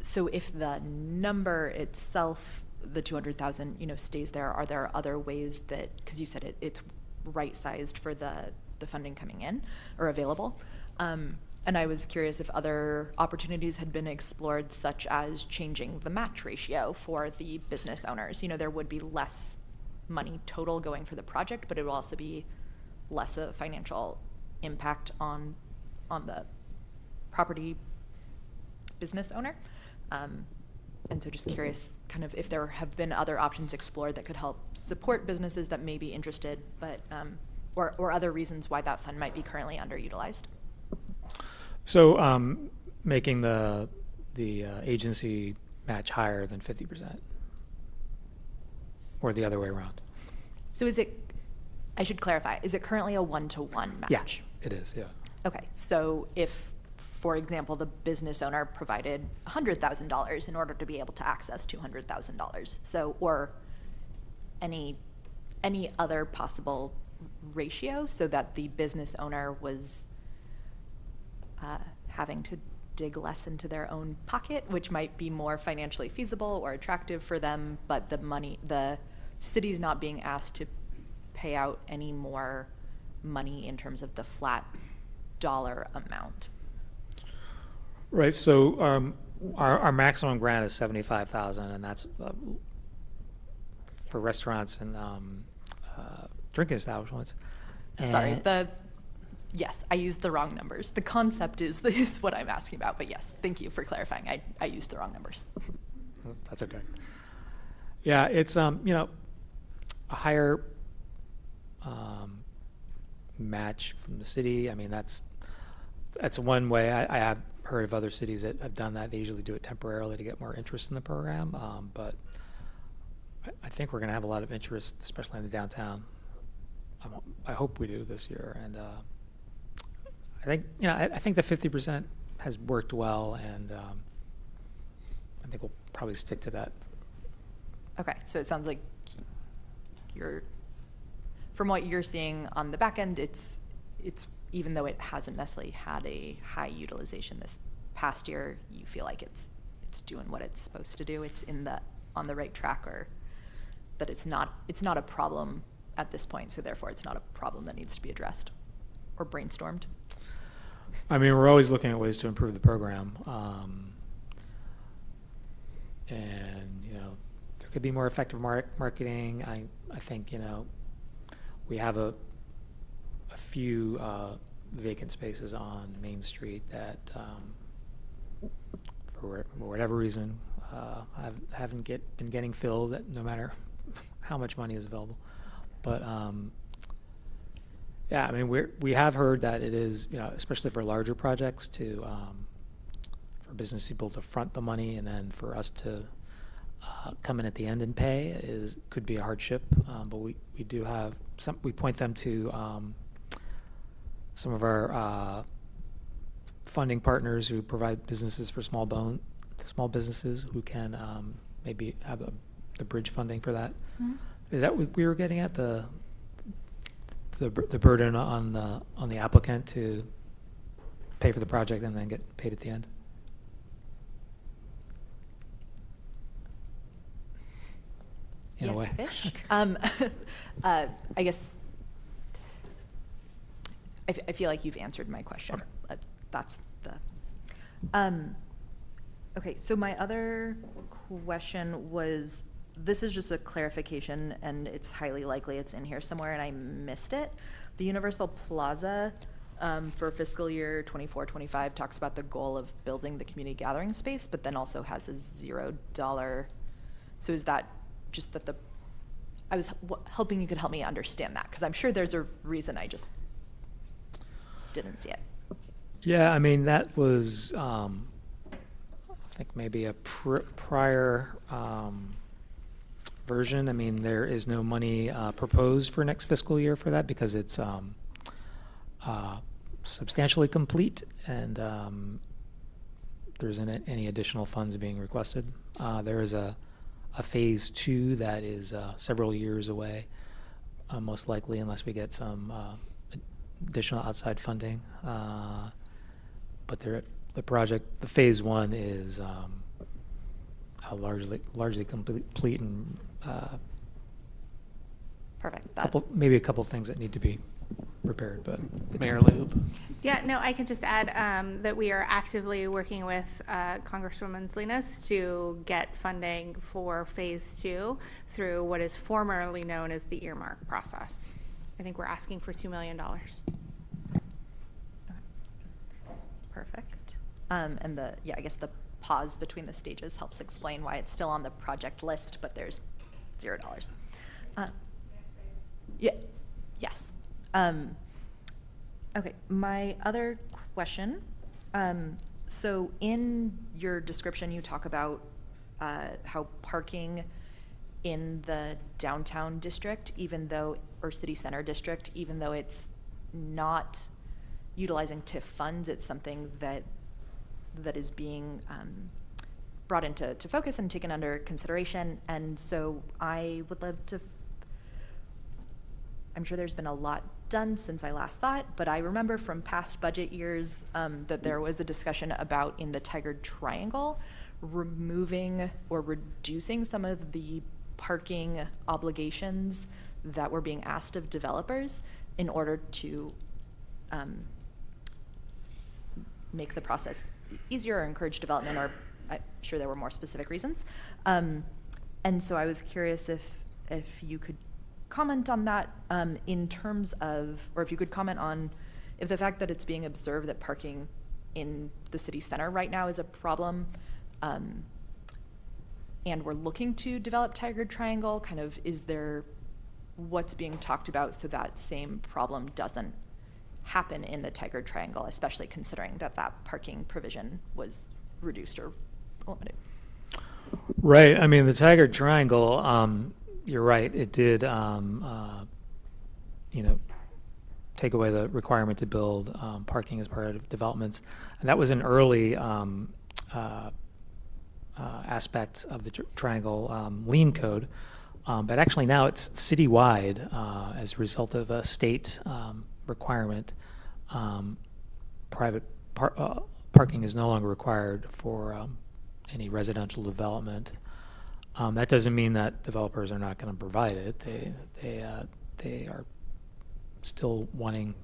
the number itself, the 200,000, stays there, are there other ways that, because you said it's right-sized for the funding coming in or available, and I was curious if other opportunities had been explored, such as changing the match ratio for the business owners. There would be less money total going for the project, but it will also be less a financial impact on the property business owner. And so just curious kind of if there have been other options explored that could help support businesses that may be interested, but or other reasons why that fund might be currently underutilized. So making the agency match higher than 50%, or the other way around. So I should clarify, is it currently a 1-to-1 match? Yeah, it is, yeah. Okay, so if, for example, the business owner provided $100,000 in order to be able to access $200,000, so, or any other possible ratio, so that the business owner was having to dig less into their own pocket, which might be more financially feasible or attractive for them, but the city's not being asked to pay out any more money in terms of the flat dollar amount. Right, so our maximum grant is 75,000, and that's for restaurants and drinking establishments. Sorry, And- yes, I used the wrong numbers. The concept is what I'm asking about, but yes, thank you for clarifying. I used the wrong numbers. That's okay. Yeah, it's a higher match from the city. I mean, that's one way. I have heard of other cities that have done that. They usually do it temporarily to get more interest in the program, but I think we're going to have a lot of interest, especially in the downtown. I hope we do this year, and I think I think the 50% has worked well, and I think we'll probably stick to that. Okay, so it sounds like from what you're seeing on the back end, it's even though it hasn't necessarily had a high utilization this past year, you feel like it's doing what it's supposed to do. It's on the right track, or that it's not a problem at this point, so therefore it's not a problem that needs to be addressed or brainstormed. I mean, we're always looking at ways to improve the program, and there could be more effective marketing. I think we have a few vacant spaces on Main Street that, for whatever reason, haven't been getting filled, no matter how much money is available. But yeah, I mean, we have heard that it is, especially for larger projects, for business people to front the money, and then for us to come in at the end and pay could be a hardship. But we do have we point them to some of our funding partners who provide businesses for small businesses who can maybe have the bridge funding for that. Mm-hmm. Is that what we were getting at, the burden on the applicant to pay for the project and then get paid at the end? In a way. Yes-ish. I guess I feel like you've answered my question. Okay. That's the. Okay, so my other question was, this is just a clarification, and it's highly likely it's in here somewhere, and I missed it. The Universal Plaza for fiscal year 24-25 talks about the goal of building the community gathering space, but then also has a $0. So is that just that I was hoping you could help me understand that, because I'm sure there's a reason I just didn't see it. Yeah, I mean, that was, I think maybe a prior version. I mean, there is no money proposed for next fiscal year for that because it's substantially complete, and there isn't any additional funds being requested. There is a phase 2 that is several years away, most likely, unless we get some additional outside funding. But the phase 1 is largely complete, and Perfect. maybe a couple of things that need to be repaired, but Mayor Lube. Yeah, no, I can just add that we are actively working with Congresswoman Salinas to get funding for phase 2 through what is formerly known as the earmark process. I think we're asking for $2 million. Perfect. And I guess the pause between the stages helps explain why it's still on the project list, but there's $0. Yeah. Yes. Okay. My other question. So in your description, you talk about how parking in the downtown district, or city center district, even though it's not utilizing TIF funds, it's something that is being brought into focus and taken under consideration. And so I would love to, I'm sure there's been a lot done since I last saw it, but I remember from past budget years that there was a discussion about, in the Tigard Triangle, removing or reducing some of the parking obligations that were being asked of developers in order to make the process easier or encourage development, or I'm sure there were more specific reasons. And so I was curious if you could comment on that in terms of, or if you could comment on if the fact that it's being observed that parking in the city center right now is a problem, and we're looking to develop Tigard Triangle, kind of, is there what's being talked about so that same problem doesn't happen in the Tigard Triangle, especially considering that parking provision was reduced or limited? Right. I mean, the Tigard Triangle, you're right. It did, take away the requirement to build parking as part of developments. And that was an early aspect of the Triangle Lien Code. But actually now it's citywide as a result of a state requirement. Private parking is no longer required for any residential development. That doesn't mean that developers are not going to provide it. They are still wanting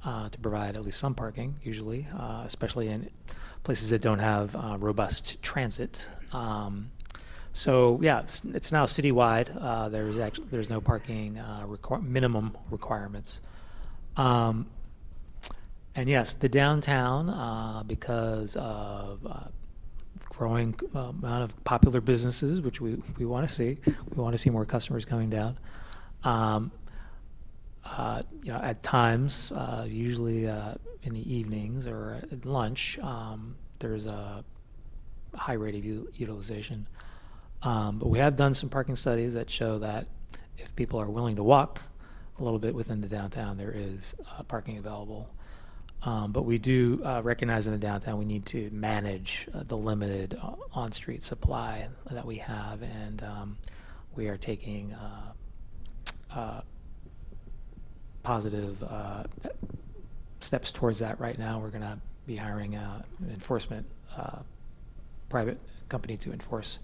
to provide at least some parking, usually, especially in places that don't have robust transit. So yeah, it's now citywide. There's no parking minimum requirements. And yes, the downtown, because of growing amount of popular businesses, which we want to see. We want to see more customers coming down. At times, usually in the evenings or at lunch, there's a high rate of utilization. But we have done some parking studies that show that if people are willing to walk a little bit within the downtown, there is parking available. But we do recognize in the downtown we need to manage the limited on-street supply that we have, and we are taking positive steps towards that right now. We're going to be hiring an enforcement private company to enforce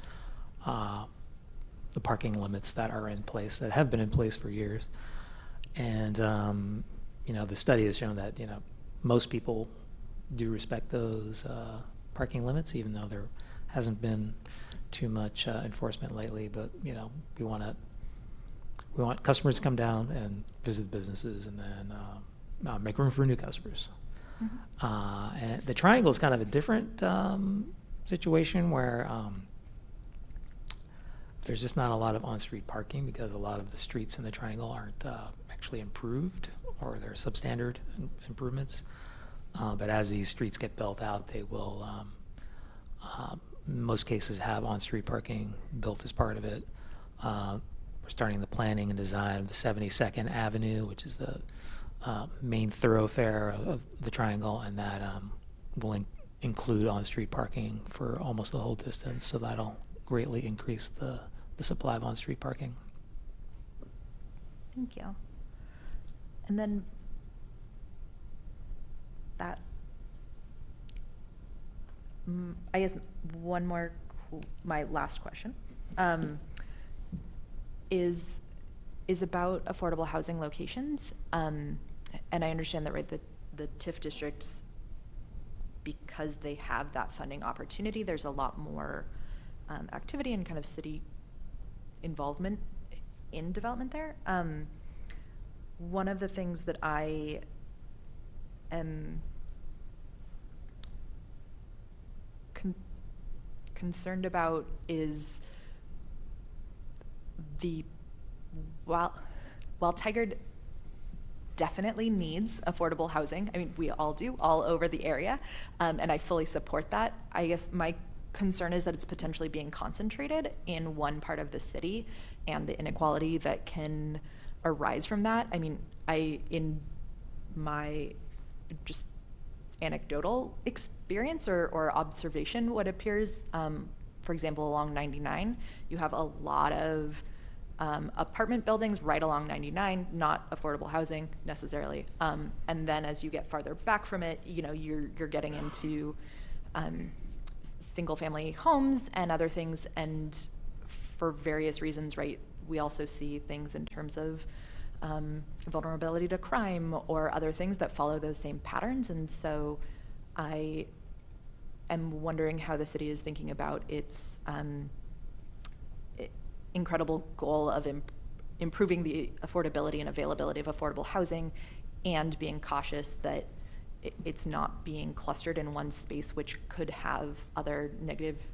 the parking limits that are in place, that have been in place for years. And the study has shown that most people do respect those parking limits, even though there hasn't been too much enforcement lately. But we want customers to come down and visit businesses, and then make room for new customers. Mm-hmm. And the Triangle is kind of a different situation where there's just not a lot of on-street parking because a lot of the streets in the Triangle aren't actually improved, or they're substandard improvements. But as these streets get built out, they will, in most cases, have on-street parking built as part of it. We're starting the planning and design of the 72nd Avenue, which is the main thoroughfare of the Triangle, and that will include on-street parking for almost the whole distance. So that'll greatly increase the supply of on-street parking. Thank you. And then I guess one more, my last question, is about affordable housing locations. And I understand that, right, the TIF districts, because they have that funding opportunity, there's a lot more activity and kind of city involvement in development there. One of the things that I am concerned about is while Tigard definitely needs affordable housing, I mean, we all do, all over the area, and I fully support that. I guess my concern is that it's potentially being concentrated in one part of the city, and the inequality that can arise from that. I mean, in my just anecdotal experience or observation, what appears, for example, along 99, you have a lot of apartment buildings right along 99, not affordable housing necessarily. And then as you get farther back from it, you're getting into single family homes and other things. And for various reasons, right, we also see things in terms of vulnerability to crime or other things that follow those same patterns. And so I am wondering how the city is thinking about its incredible goal of improving the affordability and availability of affordable housing, and being cautious that it's not being clustered in one space, which could have other negative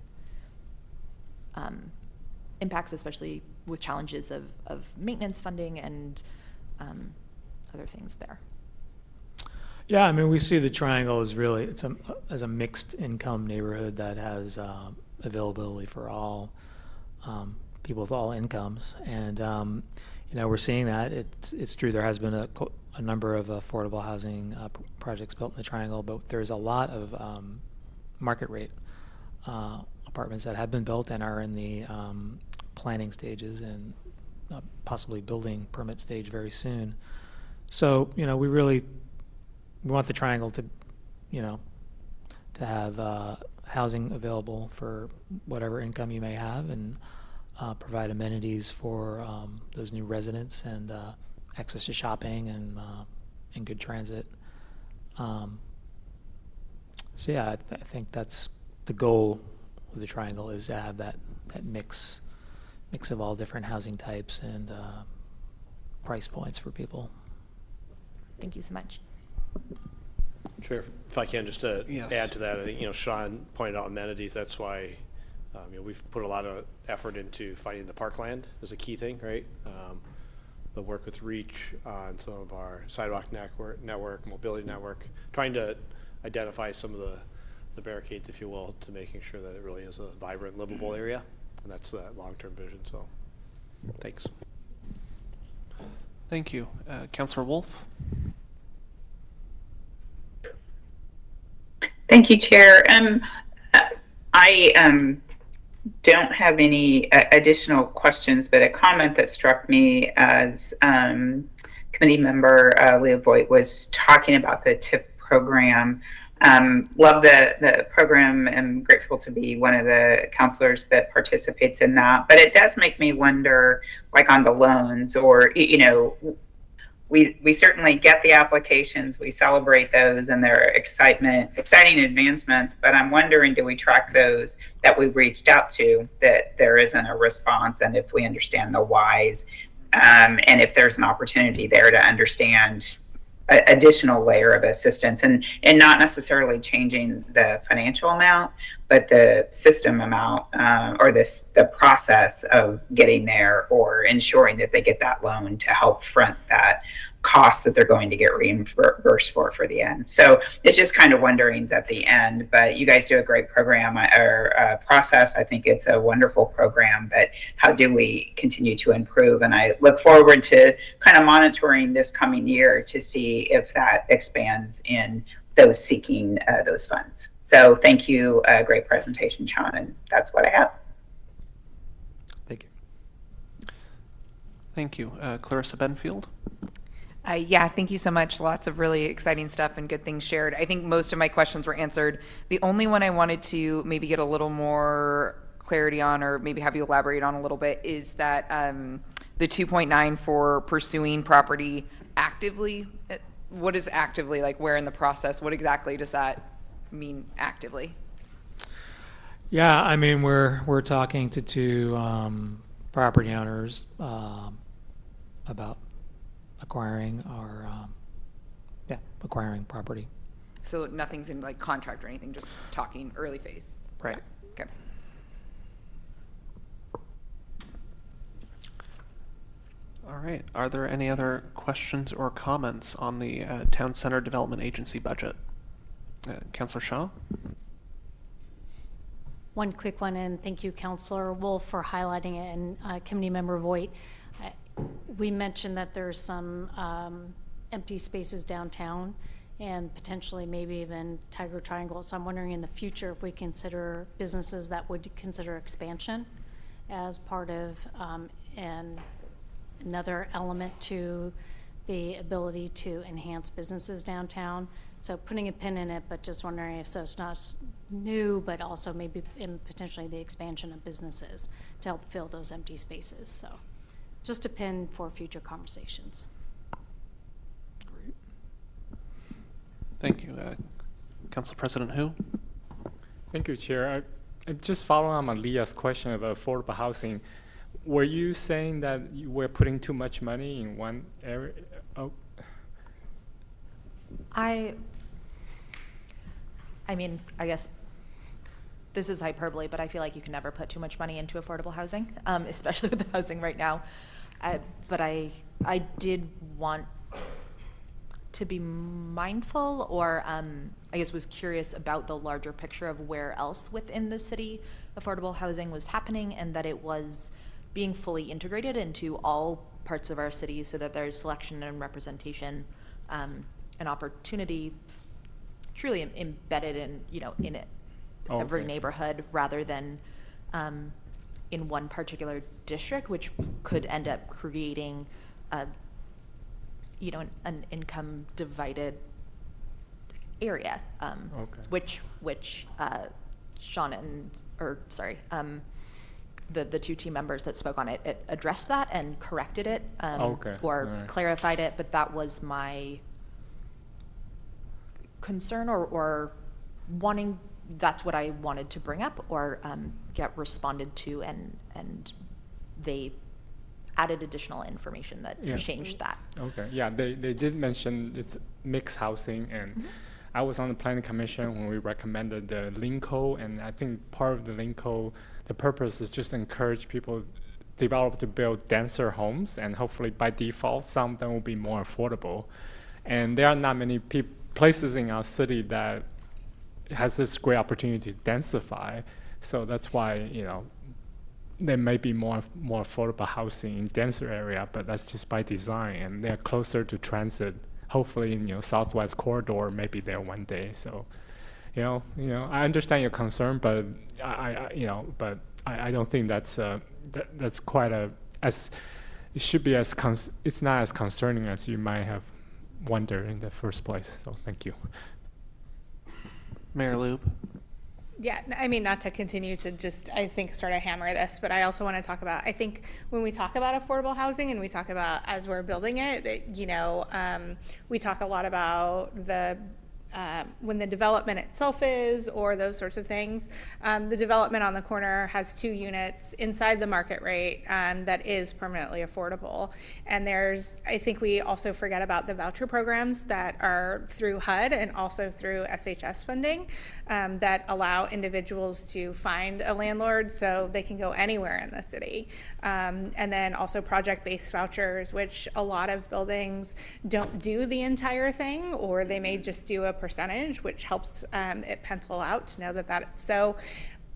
impacts, especially with challenges of maintenance funding and other things there. Yeah, I mean, we see the Triangle as really, as a mixed income neighborhood that has availability for all people with all incomes. And, we're seeing that. It's true, there has been a number of affordable housing projects built in the Triangle, but there's a lot of market rate apartments that have been built and are in the planning stages and possibly building permit stage very soon. So, we want the Triangle to, to have housing available for whatever income you may have, and provide amenities for those new residents, and access to shopping and good transit. So yeah, I think that's the goal of the Triangle, is to have that mix of all different housing types and price points for people. Thank you so much. Chair, if I can just Yes. add to that, I think, Sean pointed out amenities. That's why we've put a lot of effort into finding the parkland as a key thing, right? The work with REACH on some of our sidewalk network, mobility network, trying to identify some of the barricades, if you will, to making sure that it really is a vibrant, livable area. And that's that long-term vision. So thanks. Thank you. Councillor Wolf? Thank you, Chair. I don't have any additional questions, but a comment that struck me as committee member Leah Voigt was talking about the TIF program. Love the program. I'm grateful to be one of the counselors that participates in that. But it does make me wonder, like on the loans, or, we certainly get the applications, we celebrate those, and they're exciting advancements, but I'm wondering, do we track those that we've reached out to, that there isn't a response, and if we understand the whys, and if there's an opportunity there to understand additional layer of assistance, and not necessarily changing the financial amount, but the system amount, or the process of getting there, or ensuring that they get that loan to help front that cost that they're going to get reimbursed for the end. So it's just kind of wonderings at the end, but you guys do a great program or process. I think it's a wonderful program, but how do we continue to improve? And I look forward to kind of monitoring this coming year to see if that expands in those seeking those funds. So thank you. Great presentation, Sean, and that's what I have. Thank you. Thank you. Clarissa Benfield? Yeah, thank you so much. Lots of really exciting stuff and good things shared. I think most of my questions were answered. The only one I wanted to maybe get a little more clarity on, or maybe have you elaborate on a little bit, is that the 2.9 for pursuing property actively. What is actively, like where in the process? What exactly does that mean, actively? Yeah, I mean, we're talking to two property owners about acquiring acquiring property. So nothing's in like contract or anything, just talking early phase. Right. Yeah. Okay. All right. Are there any other questions or comments on the Town Center Development Agency budget? Councillor Shaw? One quick one, and thank you, Councillor Wolf, for highlighting it, and Committee Member Voigt. We mentioned that there's some empty spaces downtown, and potentially maybe even Tigard Triangle. So I'm wondering in the future if we consider businesses that would consider expansion as part of another element to the ability to enhance businesses downtown. So putting a pin in it, but just wondering if so it's not new, but also maybe in potentially the expansion of businesses to help fill those empty spaces. So just a pin for future conversations. Thank you. Council President Hu? Thank you, Chair. I just following on Leah's question about affordable housing. Were you saying that you were putting too much money in one area? Oh. I mean, I guess this is hyperbole, but I feel like you can never put too much money into affordable housing, especially with the housing right now. But I did want to be mindful, or I guess was curious about the larger picture of where else within the city affordable housing was happening, and that it was being fully integrated into all parts of our city so that there's selection and representation and opportunity truly embedded in, in it, every neighborhood, rather than in one particular district, which could end up creating an income divided area, which Sean the two team members that spoke on it addressed that and corrected it, or clarified it, but that was my concern, or wanting, that's what I wanted to bring up, or get responded to, and they added additional information that changed that. Okay, yeah, they did mention it's mixed housing, and I was on the planning commission when we recommended the LINCO, and I think part of the LINCO, the purpose is just to encourage people develop to build denser homes, and hopefully by default some of them will be more affordable. And there are not many places in our city that has this great opportunity to densify, so that's why there may be more affordable housing in denser area, but that's just by design, and they're closer to transit. Hopefully, in Southwest Corridor, maybe there one day. So, I understand your concern, but I don't think that's quite it should be it's not as concerning as you might have wondered in the first place. So, thank you. Mayor Lube. Yeah, I mean, not to continue to just, I think, sort of hammer this, but I also want to talk about, I think when we talk about affordable housing and we talk about as we're building it, we talk a lot about when the development itself is, or those sorts of things. The development on the corner has 2 units inside the market rate that is permanently affordable. And I think we also forget about the voucher programs that are through HUD and also through SHS funding that allow individuals to find a landlord so they can go anywhere in the city. And then also project-based vouchers, which a lot of buildings don't do the entire thing, or they may just do a percentage, which helps it pencil out to know that so.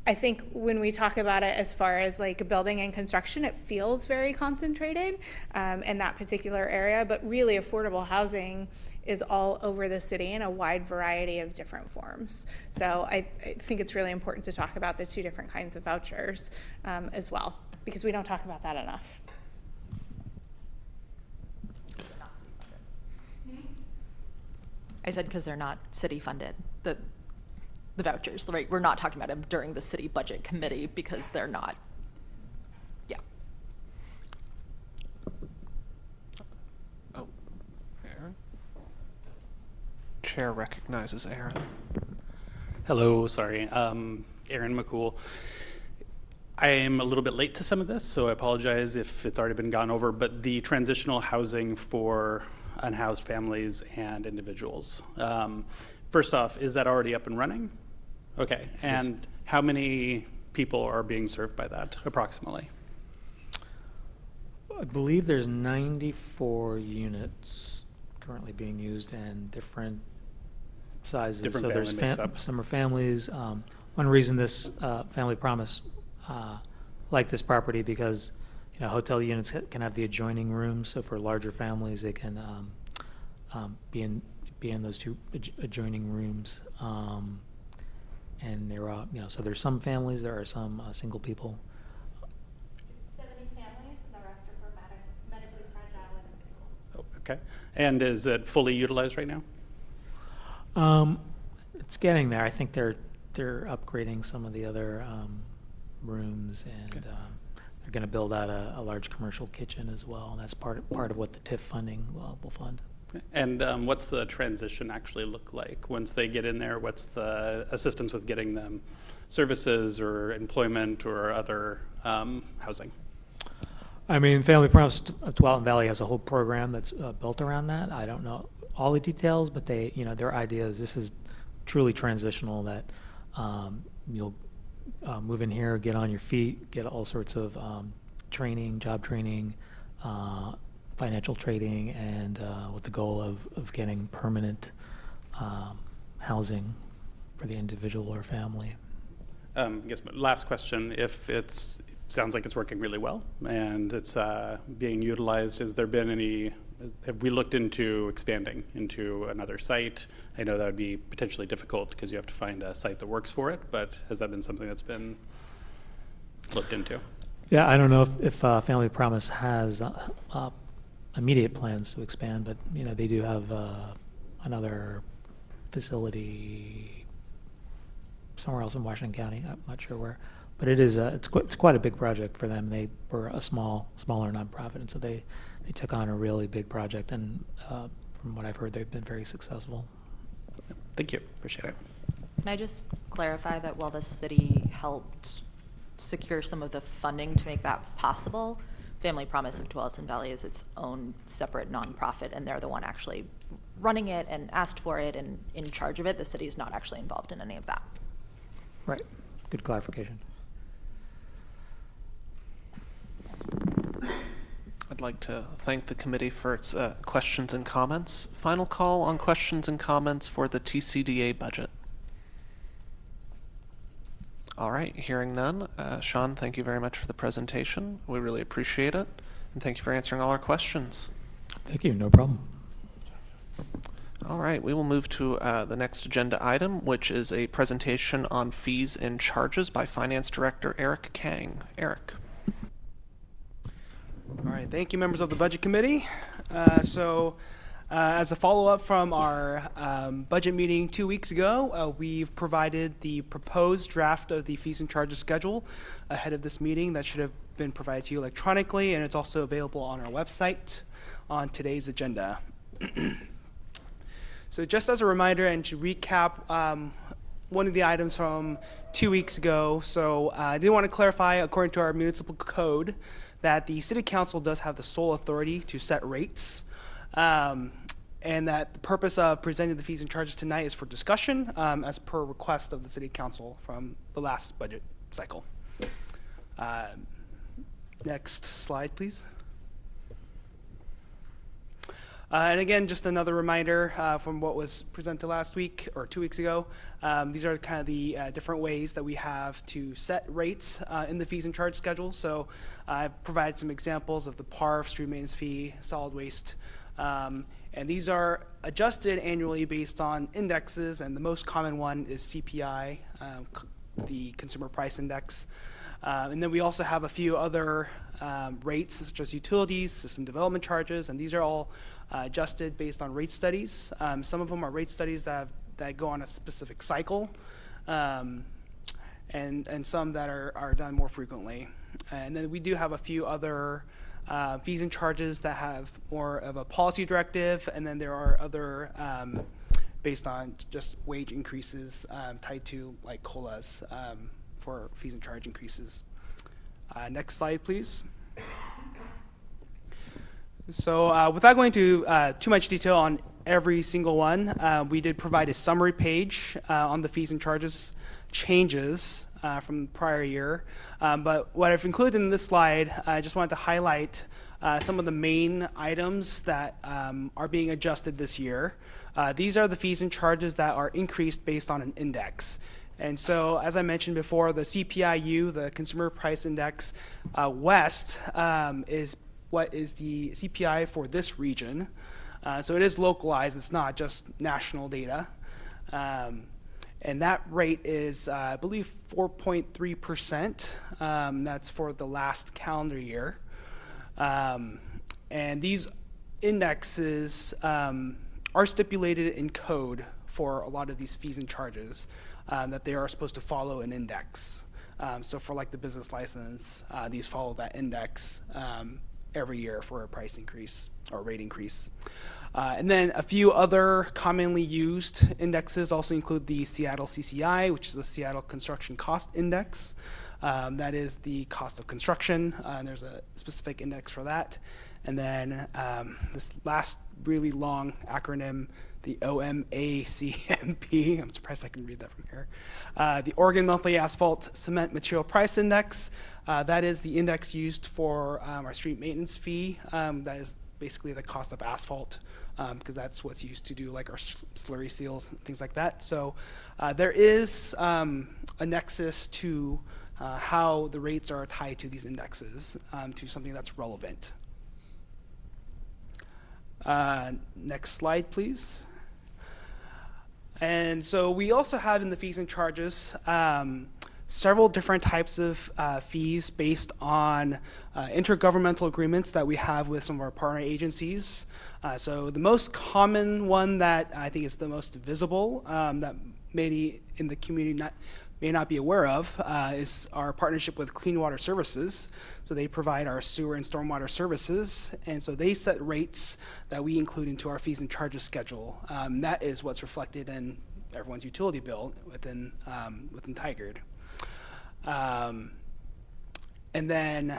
I think when we talk about it as far as like building and construction, it feels very concentrated in that particular area, but really affordable housing is all over the city in a wide variety of different forms. So I think it's really important to talk about the 2 different kinds of vouchers as well, because we don't talk about that enough. I said because they're not city funded, the vouchers, right? We're not talking about them during the city budget committee because they're not. Yeah. Oh, Aaron. Chair recognizes Aaron. Hello, sorry. Aaron McCool. I am a little bit late to some of this, so I apologize if it's already been gone over, but the transitional housing for unhoused families and individuals. First off, is that already up and running? Okay, and yes. How many people are being served by that, approximately? I believe there's 94 units currently being used and different sizes. Different so family there's some are families. One reason this Family Promise like this property because hotel units can have the adjoining rooms. So for larger families, they can be in those 2 adjoining rooms. And there are so there's some families. There are some single people. It's 70 families, and the rest are for medically fragile individuals. Oh, okay. And is it fully utilized right now? It's getting there. I think they're upgrading some of the other rooms, and they're going to build out a large commercial kitchen as well. And that's part of what the TIF funding will fund. And what's the transition actually look like once they get in there? What's the assistance with getting them services or employment or other housing? I mean, Family Promise Tualatin Valley has a whole program that's built around that. I don't know all the details, but they, their idea is this is truly transitional, that you'll move in here, get on your feet, get all sorts of training, job training, financial trading, and with the goal of getting permanent housing for the individual or family. I guess my last question, if it's sounds like it's working really well and it's being utilized, has there been any, have we looked into expanding into another site? I know that would be potentially difficult because you have to find a site that works for it, but has that been something that's been looked into? Yeah, I don't know if Family Promise has immediate plans to expand, but they do have another facility somewhere else in Washington County. I'm not sure where, but it is it's quite a big project for them. They were a smaller nonprofit, and so they took on a really big project, and from what I've heard, they've been very successful. Thank you. Appreciate it. Can I just clarify that while the city helped secure some of the funding to make that possible, Family Promise of Tualatin Valley is its own separate nonprofit, and they're the one actually running it and asked for it and in charge of it. The city is not actually involved in any of that. Right. Good clarification. I'd like to thank the committee for its questions and comments. Final call on questions and comments for the TCDA budget. All right, hearing none. Sean, thank you very much for the presentation. We really appreciate it. And thank you for answering all our questions. Thank you, no problem. All right, we will move to the next agenda item, which is a presentation on fees and charges by Finance Director Eric Kang. Eric. All right, thank you, members of the Budget Committee. As a follow-up from our budget meeting 2 weeks ago, we've provided the proposed draft of the fees and charges schedule ahead of this meeting. That should have been provided to you electronically, and it's also available on our website on today's agenda. So just as a reminder and to recap one of the items from 2 weeks ago, so I did want to clarify, according to our municipal code, that the City Council does have the sole authority to set rates. And that the purpose of presenting the fees and charges tonight is for discussion as per request of the City Council from the last budget cycle. Next slide, please. And again, just another reminder from what was presented last week or 2 weeks ago. These are kind of the different ways that we have to set rates in the fees and charge schedule. So I've provided some examples of the PARF, street maintenance fee, solid waste. And these are adjusted annually based on indexes, and the most common one is CPI, the Consumer Price Index. And then we also have a few other rates, such as utilities, system development charges, and these are all adjusted based on rate studies. Some of them are rate studies that go on a specific cycle, and some that are done more frequently. And then we do have a few other fees and charges that have more of a policy directive, and then there are other based on just wage increases tied to like COLAs for fees and charge increases. Next slide, please. So without going into too much detail on every single one, we did provide a summary page on the fees and charges changes from the prior year. But what I've included in this slide, I just wanted to highlight some of the main items that are being adjusted this year. These are the fees and charges that are increased based on an index. And so, as I mentioned before, the CPIU, the Consumer Price Index West, is what is the CPI for this region. So it is localized, it's not just national data. And that rate is, I believe, 4.3%. That's for the last calendar year. And these indexes are stipulated in code for a lot of these fees and charges, that they are supposed to follow an index. So for like the business license, these follow that index every year for a price increase or rate increase. And then a few other commonly used indexes also include the Seattle CCI, which is the Seattle Construction Cost Index. That is the cost of construction, and there's a specific index for that. And then this last really long acronym, the OMACMP, I'm surprised I can read that from here. The Oregon Monthly Asphalt Cement Material Price Index, that is the index used for our street maintenance fee. That is basically the cost of asphalt, because that's what's used to do like our slurry seals and things like that. So there is a nexus to how the rates are tied to these indexes, to something that's relevant. Next slide, please. And so we also have in the fees and charges several different types of fees based on intergovernmental agreements that we have with some of our partner agencies. So the most common one that I think is the most visible, that many in the community may not be aware of, is our partnership with Clean Water Services. So they provide our sewer and stormwater services, and so they set rates that we include into our fees and charges schedule. That is what's reflected in everyone's utility bill within Tigard. And then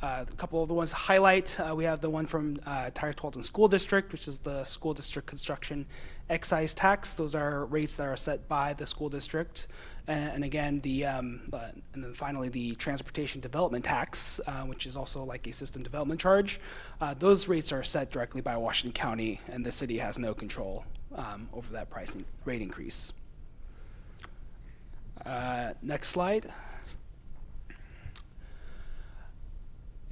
a couple of the ones to highlight, we have the one from Tigard-Tualatin School District, which is the school district construction excise tax. Those are rates that are set by the school district. And again, and then finally the transportation development tax, which is also like a system development charge. Those rates are set directly by Washington County, and the city has no control over that pricing rate increase. Next slide.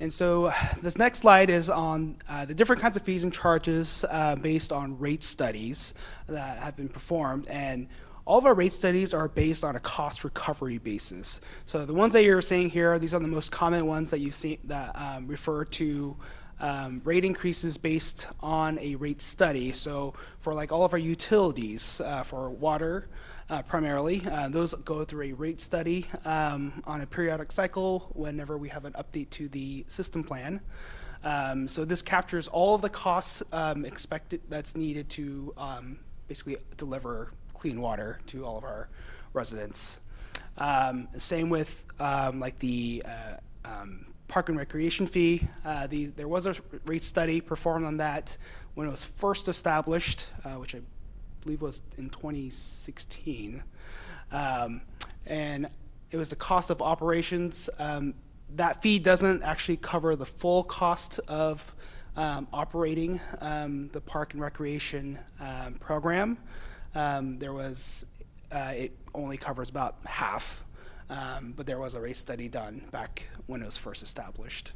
And so this next slide is on the different kinds of fees and charges based on rate studies that have been performed. And all of our rate studies are based on a cost recovery basis. So the ones that you're seeing here, these are the most common ones that you've seen that refer to rate increases based on a rate study. So for like all of our utilities, for water, primarily, those go through a rate study on a periodic cycle whenever we have an update to the system plan. So this captures all of the costs expected that's needed to basically deliver clean water to all of our residents. Same with like the park and recreation fee. There was a rate study performed on that when it was first established, which I believe was in 2016, and it was the cost of operations. That fee doesn't actually cover the full cost of operating the park and recreation program. It only covers about half, but there was a rate study done back when it was first established.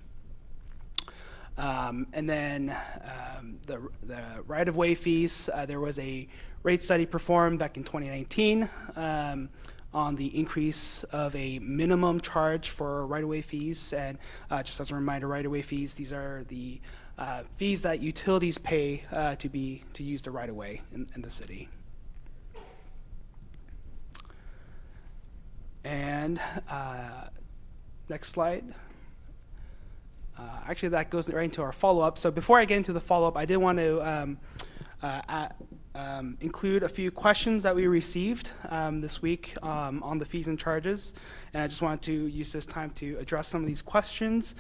And then the right-of-way fees, there was a rate study performed back in 2019 on the increase of a minimum charge for right-of-way fees. And just as a reminder, right-of-way fees, these are the fees that utilities pay to use the right-of-way in the city. And next slide. Actually, that goes right into our follow-up. So before I get into the follow-up, I did want to include a few questions that we received this week on the fees and charges. And I just wanted to use this time to address some of these questions.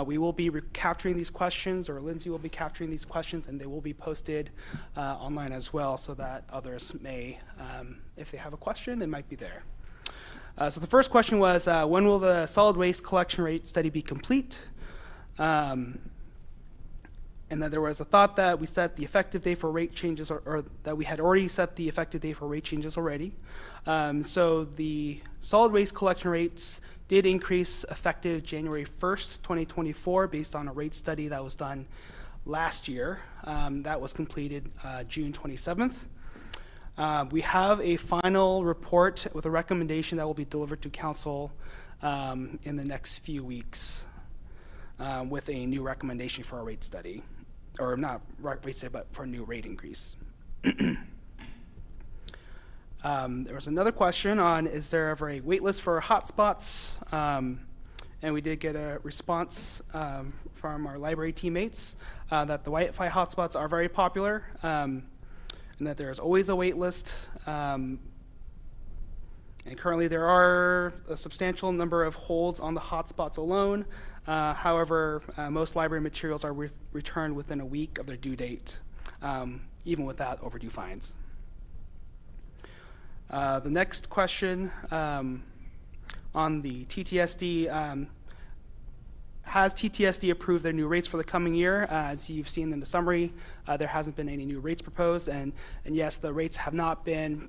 We will be capturing these questions, or Lindsay will be capturing these questions, and they will be posted online as well so that others may, if they have a question, it might be there. So the first question was, when will the solid waste collection rate study be complete? And that there was a thought that we set the effective date for rate changes, or that we had already set the effective date for rate changes already. So the solid waste collection rates did increase effective January 1st, 2024, based on a rate study that was done last year. That was completed June 27th. We have a final report with a recommendation that will be delivered to council in the next few weeks with a new recommendation for a rate study, or not rate study, but for a new rate increase. There was another question on, is there ever a wait list for hotspots? and we did get a response from our library teammates that the Wi-Fi hotspots are very popular, and that there's always a wait list. And currently there are a substantial number of holds on the hotspots alone. However, most library materials are returned within a week of their due date, even without overdue fines. The next question on the TTSD, has TTSD approved their new rates for the coming year? As you've seen in the summary, there hasn't been any new rates proposed, and yes, the rates have not been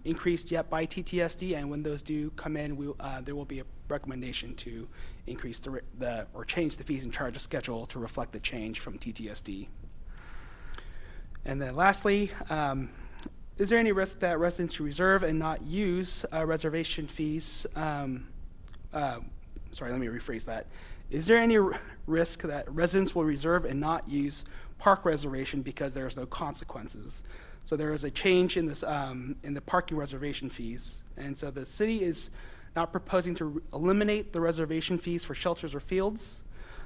increased yet by TTSD, and when those do come in, there will be a recommendation to increase or change the fees and charges schedule to reflect the change from TTSD. And then lastly, is there any risk that residents should reserve and not use reservation fees? Sorry, let me rephrase that. Is there any risk that residents will reserve and not use park reservation because there's no consequences? So there is a change in this in the parking reservation fees, and so the city is not proposing to eliminate the reservation fees for shelters or fields.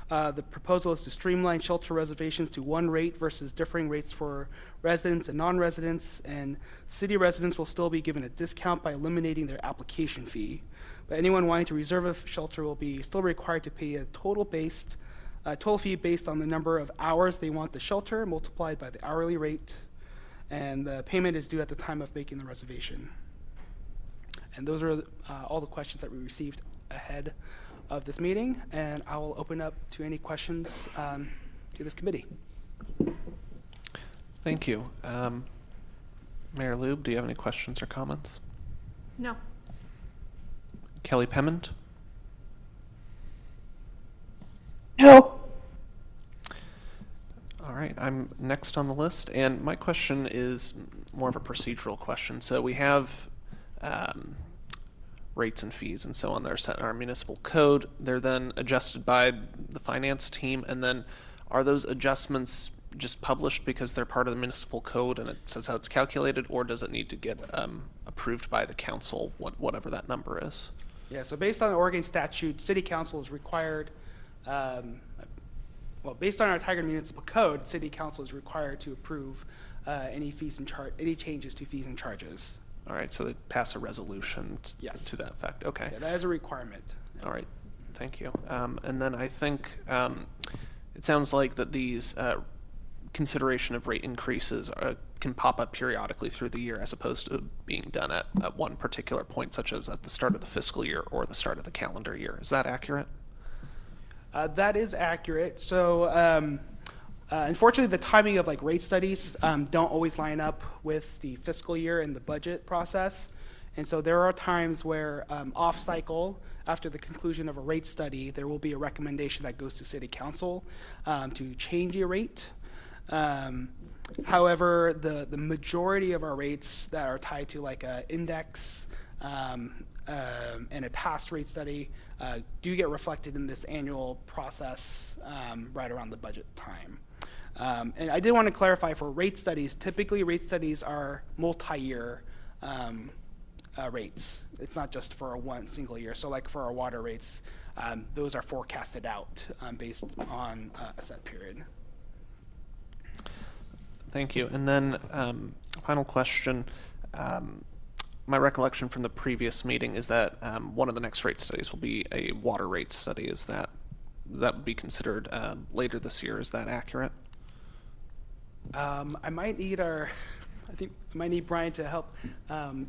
The proposal is to streamline shelter reservations to one rate versus differing rates for residents and non-residents, and city residents will still be given a discount by eliminating their application fee. But anyone wanting to reserve a shelter will be still required to pay a total fee based on the number of hours they want the shelter multiplied by the hourly rate, and the payment is due at the time of making the reservation. And those are all the questions that we received ahead of this meeting, and I will open up to any questions to this committee. Thank you. Mayor Lube, do you have any questions or comments? No. Kelly Pemmond? No. All right, I'm next on the list, and my question is more of a procedural question. So we have rates and fees and so on that are set in our municipal code. They're then adjusted by the finance team, and then are those adjustments just published because they're part of the municipal code and it says how it's calculated, or does it need to get approved by the council, whatever that number is? Yeah, so based on the Oregon statute, city council is required, based on our Tigard municipal code, city council is required to approve any changes to fees and charges. All right, so they pass a resolution Yes. to that effect. Okay. Yeah, that is a requirement. All right, thank you. And then I think it sounds like that these consideration of rate increases can pop up periodically through the year as opposed to being done at one particular point, such as at the start of the fiscal year or the start of the calendar year. Is that accurate? That is accurate. So unfortunately, the timing of rate studies don't always line up with the fiscal year and the budget process. And so there are times where off cycle, after the conclusion of a rate study, there will be a recommendation that goes to city council to change a rate. However, the majority of our rates that are tied to an index and a past rate study do get reflected in this annual process right around the budget time. And I did want to clarify for rate studies, typically rate studies are multi-year rates. It's not just for one single year. So for our water rates, those are forecasted out based on a set period. Thank you. And then final question. My recollection from the previous meeting is that one of the next rate studies will be a water rate study. Is that would be considered later this year? Is that accurate? I might need I might need Brian to help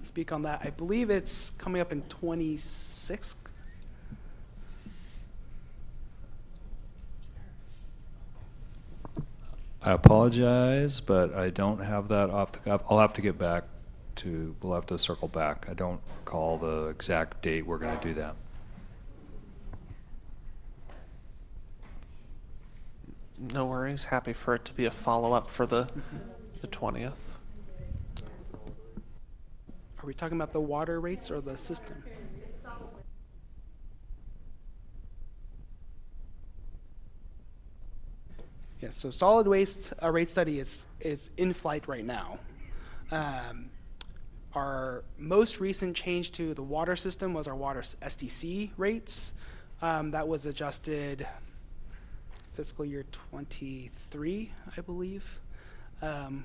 speak on that. I believe it's coming up in 26. I apologize, but I don't have that off the cuff. I'll have to get back to, we'll have to circle back. I don't recall the exact date we're going to do that. No worries. Happy for it to be a follow-up for the 20th. Are we talking about the water rates or the system? Yes, so solid waste rate study is in flight right now. Our most recent change to the water system was our water SDC rates. that was adjusted fiscal year 23, I believe. And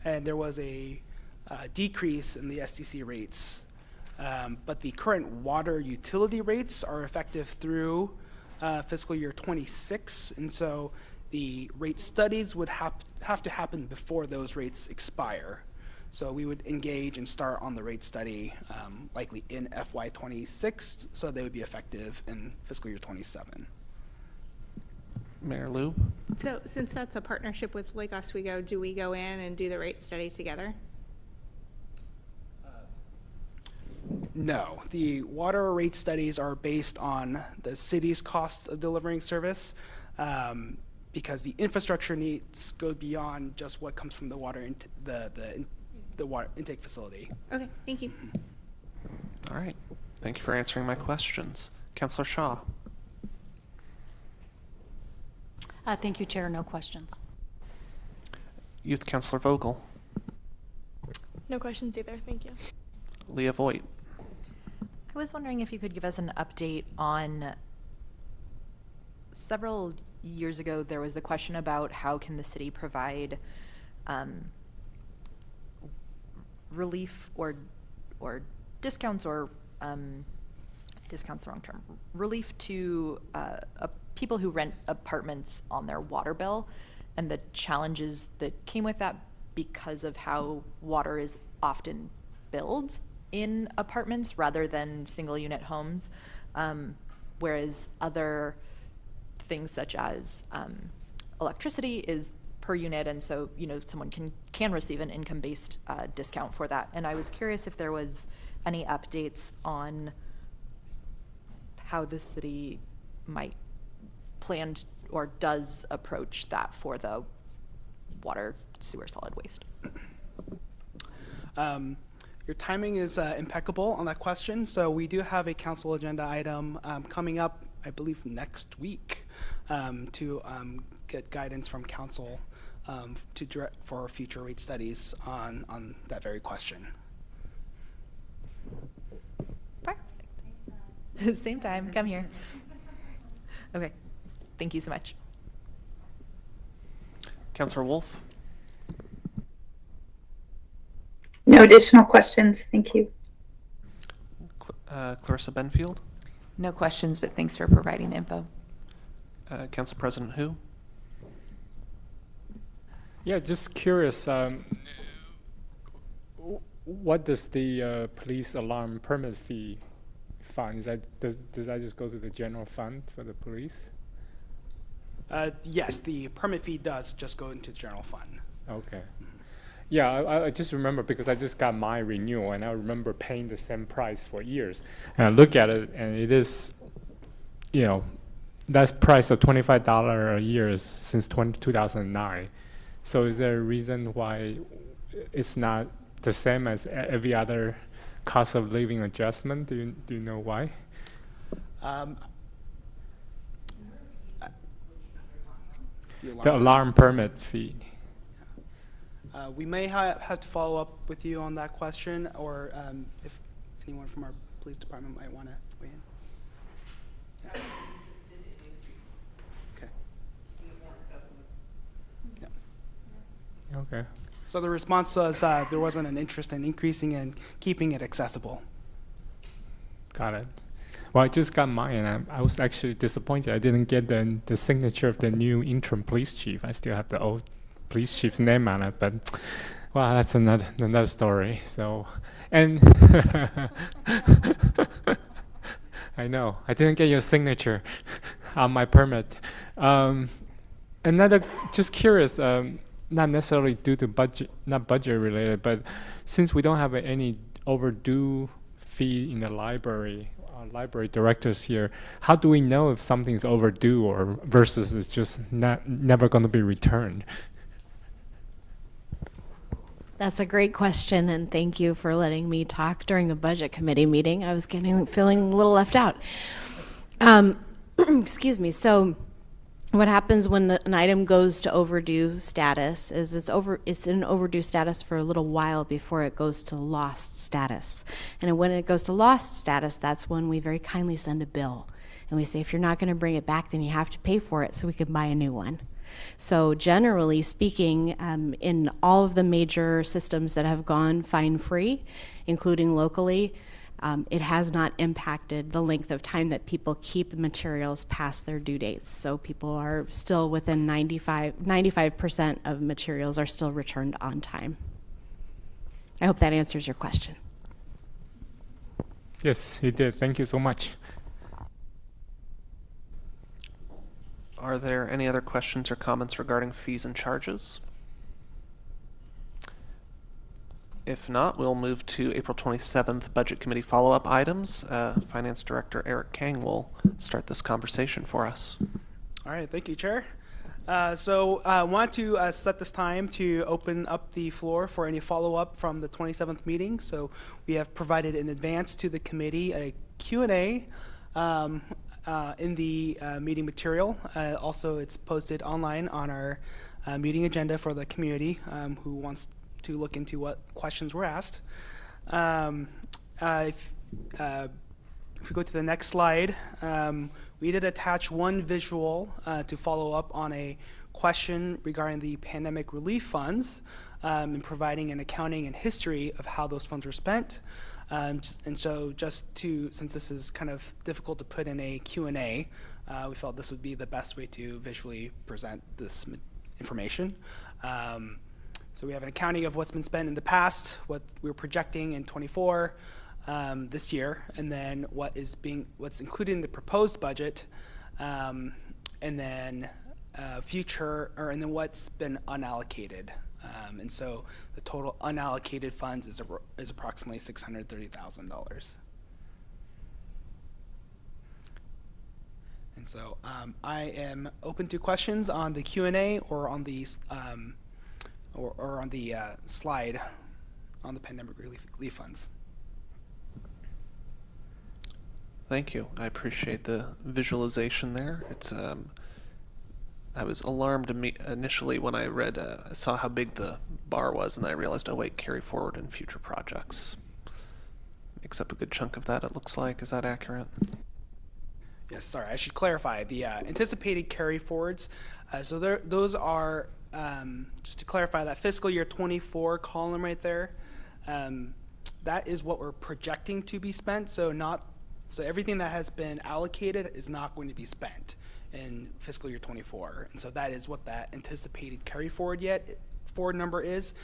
there was a decrease in the SDC rates. But the current water utility rates are effective through fiscal year 26, and so the rate studies would have to happen before those rates expire. So we would engage and start on the rate study likely in FY 26, so they would be effective in fiscal year 27. Mayor Lube? So since that's a partnership with Lake Oswego, do we go in and do the rate study together? No, the water rate studies are based on the city's cost of delivering service, because the infrastructure needs go beyond just what comes from the water the water intake facility. Okay, thank you. All right. Thank you for answering my questions. Councillor Shaw? Thank you, Chair. No questions. Youth Councillor Vogel? No questions either. Thank you. Leah Voigt? I was wondering if you could give us an update on, several years ago, there was the question about how can the city provide relief or discounts or discounts the wrong term, relief to people who rent apartments on their water bill and the challenges that came with that because of how water is often billed in apartments rather than single unit homes, whereas other things such as electricity is per unit, and so someone can receive an income-based discount for that. And I was curious if there was any updates on how the city might plan or does approach that for the water, sewer, solid waste. Your timing is impeccable on that question. So we do have a council agenda item coming up, I believe, next week to get guidance from council to direct for future rate studies on that very question. Perfect. Same time, come here. Okay, thank you so much. Councillor Wolf? No additional questions. Thank you. Clarissa Benfield? No questions, but thanks for providing the info. Council President Hu? Yeah, just curious, what does the police alarm permit fee fund? Does that just go to the general fund for the police? Yes, the permit fee does just go into the general fund. Okay. Yeah, I just remember because I just got my renewal and I remember paying the same price for years. And I look at it and it is, that's price of $25 a year since 2009. So is there a reason why it's not the same as every other cost of living adjustment? Do you know why? The alarm permit fee. We may have to follow up with you on that question, or if anyone from our police department might want to weigh in. Yeah. Okay. Yeah. Okay. So the response was there wasn't an interest in increasing and keeping it accessible. Got it. Well, I just got mine, and I was actually disappointed. I didn't get the signature of the new interim police chief. I still have the old police chief's name on it, but well, that's another story. So, and I know I didn't get your signature on my permit. Another, just curious, not necessarily due to budget, not budget related, but since we don't have any overdue fee in the library directors here, how do we know if something's overdue or versus it's just never going to be returned? That's a great question, and thank you for letting me talk during a budget committee meeting. I was feeling a little left out. Excuse me. So what happens when an item goes to overdue status is it's in overdue status for a little while before it goes to lost status. And when it goes to lost status, that's when we very kindly send a bill. And we say, if you're not going to bring it back, then you have to pay for it so we can buy a new one. So generally speaking, in all of the major systems that have gone fine-free, including locally, it has not impacted the length of time that people keep the materials past their due dates. So people are still within 95% of materials are still returned on time. I hope that answers your question. Yes, it did. Thank you so much. Are there any other questions or comments regarding fees and charges? If not, we'll move to April 27th Budget Committee follow-up items. Finance Director Eric Kang will start this conversation for us. All right, thank you, Chair. So I want to set this time to open up the floor for any follow-up from the 27th meeting. So we have provided in advance to the committee a Q&A in the meeting material. Also, it's posted online on our meeting agenda for the community who wants to look into what questions were asked. If we go to the next slide, we did attach one visual to follow up on a question regarding the pandemic relief funds and providing an accounting and history of how those funds were spent. And so since this is kind of difficult to put in a Q&A, we felt this would be the best way to visually present this information. So we have an accounting of what's been spent in the past, what we're projecting in 24 this year, and then what's included in the proposed budget, and then and then what's been unallocated. And so the total unallocated funds is approximately $630,000. And so I am open to questions on the Q&A or on the or on the slide on the pandemic relief funds. Thank you. I appreciate the visualization there. It's I was alarmed initially when I saw how big the bar was, and I realized, oh wait, carry forward in future projects. Makes up a good chunk of that, it looks like. Is that accurate? Yes, sorry, I should clarify. The anticipated carry forwards, so those are, just to clarify, that fiscal year 24 column right there, that is what we're projecting to be spent. So everything that has been allocated is not going to be spent in fiscal year 24. And so that is what that anticipated carry forward number is.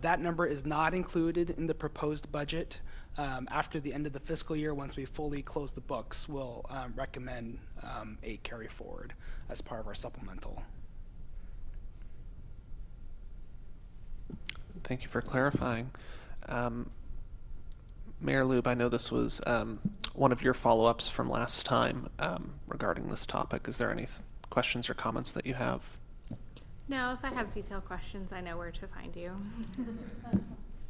That number is not included in the proposed budget. After the end of the fiscal year, once we fully close the books, we'll recommend a carry forward as part of our supplemental. Thank you for clarifying. Mayor Lube, I know this was one of your follow-ups from last time regarding this topic. Is there any questions or comments that you have? No, if I have detailed questions, I know where to find you.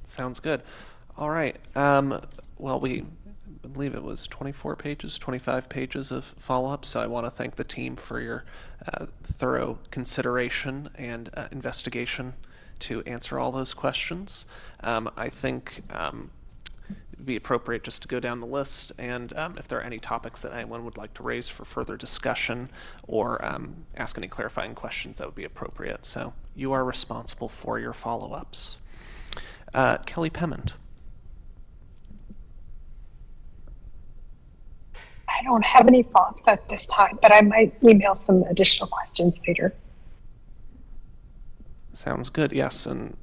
Sounds good. All right. Well, I believe it was 25 pages of follow-up, so I want to thank the team for your thorough consideration and investigation to answer all those questions. I think it'd be appropriate just to go down the list, and if there are any topics that anyone would like to raise for further discussion or ask any clarifying questions, that would be appropriate. So you are responsible for your follow-ups. Kelly Pement. I don't have any follow-ups at this time, but I might email some additional questions later. Sounds good, yes, and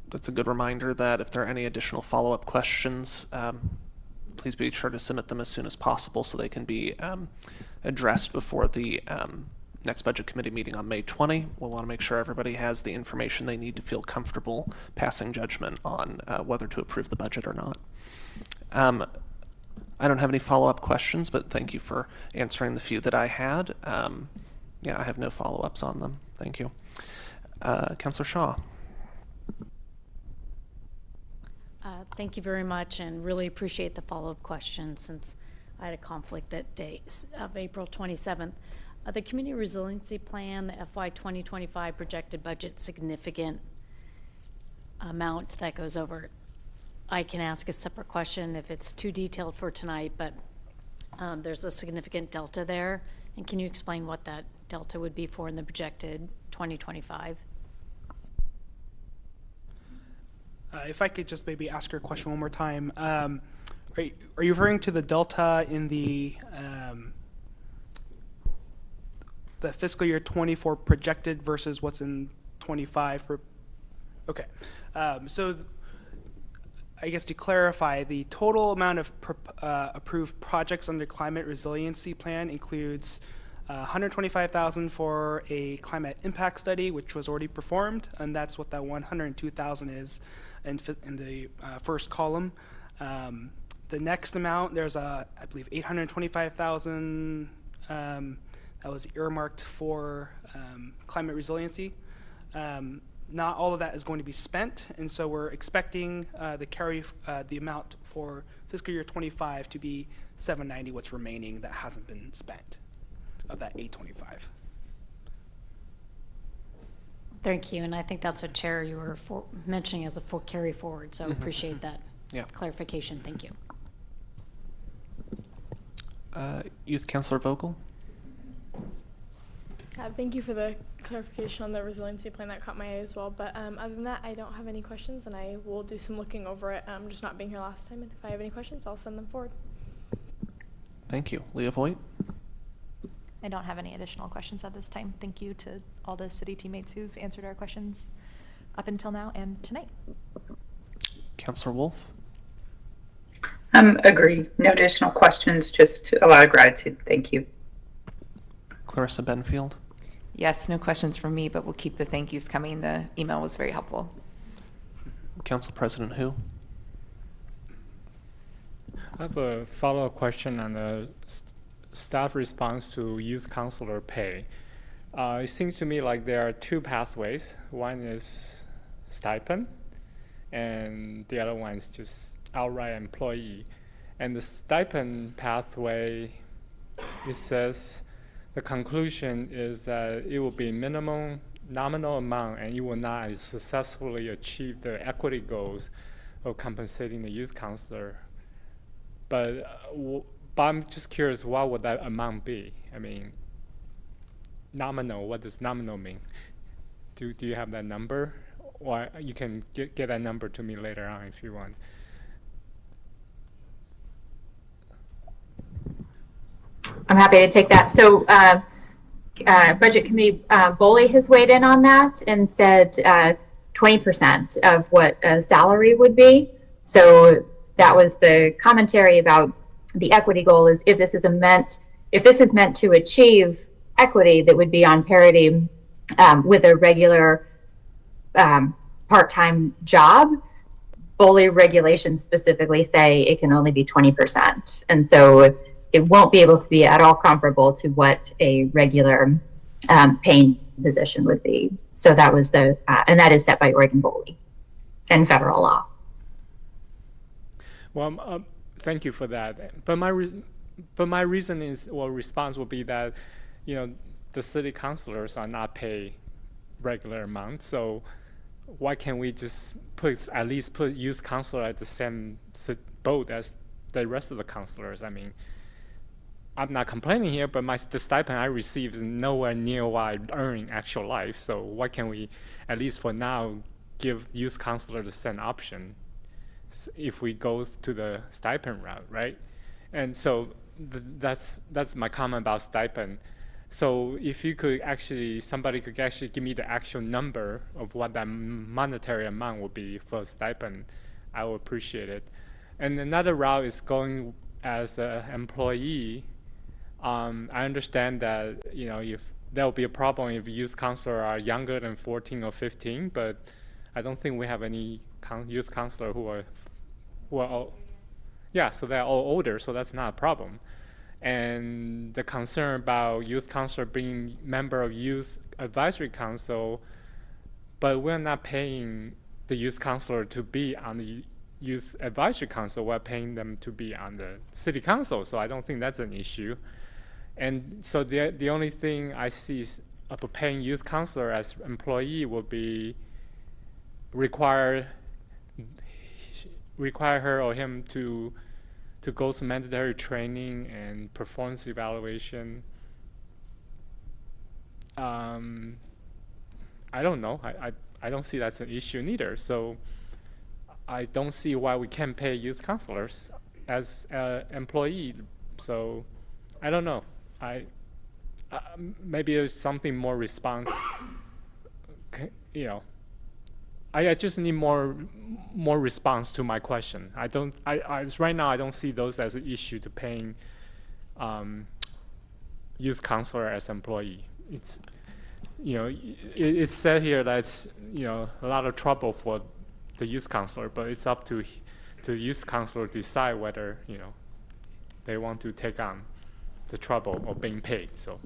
that's a good reminder that if there are any additional follow-up questions, please be sure to submit them as soon as possible so they can be addressed before the next Budget Committee meeting on May 20. We'll want to make sure everybody has the information they need to feel comfortable passing judgment on whether to approve the budget or not. I don't have any follow-up questions, but thank you for answering the few that I had. Yeah, I have no follow-ups on them. Thank you. Councilor Shaw. Thank you very much, and really appreciate the follow-up question since I had a conflict that day of April 27th. The Community Resiliency Plan, the FY 2025 projected budget, significant amount that goes over. I can ask a separate question if it's too detailed for tonight, but There's a significant delta there. And can you explain what that delta would be for in the projected 2025? If I could just maybe ask your question one more time. Are you referring to the delta in the fiscal year 24 projected versus what's in 25? Okay. So I guess to clarify, the total amount of approved projects under climate resiliency plan includes $125,000 for a climate impact study, which was already performed, and that's what that $102,000 is in the first column. The next amount, there's I believe $825,000 that was earmarked for climate resiliency. Not all of that is going to be spent, and so we're expecting the amount for fiscal year 25 to be $790, what's remaining that hasn't been spent of that $825. Thank you, and I think that's what, Chair, you were mentioning as a carry forward, so appreciate that clarification. Thank you. Youth Councilor Vogel. Thank you for the clarification on the resiliency plan. That caught my eye as well. But other than that, I don't have any questions, and I will do some looking over it, just not being here last time. And if I have any questions, I'll send them forward. Thank you. Leah Voigt. I don't have any additional questions at this time. Thank you to all the city teammates who've answered our questions up until now and tonight. Councilor Wolf. Agree. No additional questions, just a lot of gratitude. Thank you. Clarissa Benfield. Yes, no questions from me, but we'll keep the thank yous coming. The email was very helpful. Council President Hu. I have a follow-up question on the staff response to youth counselor pay. It seems to me like there are two pathways. One is stipend, and the other one is just outright employee. And the stipend pathway, it says the conclusion is that it will be minimum nominal amount and you will not successfully achieve the equity goals of compensating the youth counselor. But I'm just curious, what would that amount be? I mean, nominal, what does nominal mean? Do you have that number? Or you can get that number to me later on if you want. I'm happy to take that. So Budget Committee, Boley has weighed in on that and said 20% of what a salary would be. So that was the commentary about the equity goal, is if this is meant to achieve equity that would be on parity with a regular part-time job. Boley regulations specifically say it can only be 20%. And so it won't be able to be at all comparable to what a regular paying position would be. So that was and that is set by Oregon Boley and federal law. Well, thank you for that. But my reason is, well, response will be that, the city councilors are not paid regular amount. So why can't we just at least put youth counselor at the same boat as the rest of the counselors? I mean, I'm not complaining here, but the stipend I receive is nowhere near what I earn in actual life. So why can't we, at least for now, give youth counselor the same option if we go to the stipend route, right? And so that's my comment about stipend. So if you could somebody could actually give me the actual number of what that monetary amount would be for stipend, I would appreciate it. And another route is going as an employee. I understand that if there will be a problem if youth counselor are younger than 14 or 15, but I don't think we have any youth counselor who are all, so they're all older, so that's not a problem. And the concern about youth counselor being member of youth advisory council, but we're not paying the youth counselor to be on the youth advisory council, we're paying them to be on the city council, so I don't think that's an issue. And so the only thing I see is paying youth counselor as employee will be require her or him to to go to mandatory training and performance evaluation. I don't know. I don't see that's an issue neither. So I don't see why we can't pay youth counselors as an employee. So I don't know. Maybe there's something more response. You know, I just need more response to my question. Right now I don't see those as an issue to paying youth counselor as employee. It's, you know, it's said here that it's, you know, a lot of trouble for the youth counselor, but it's up to the youth counselor to decide whether, you know, they want to take on the trouble of being paid. So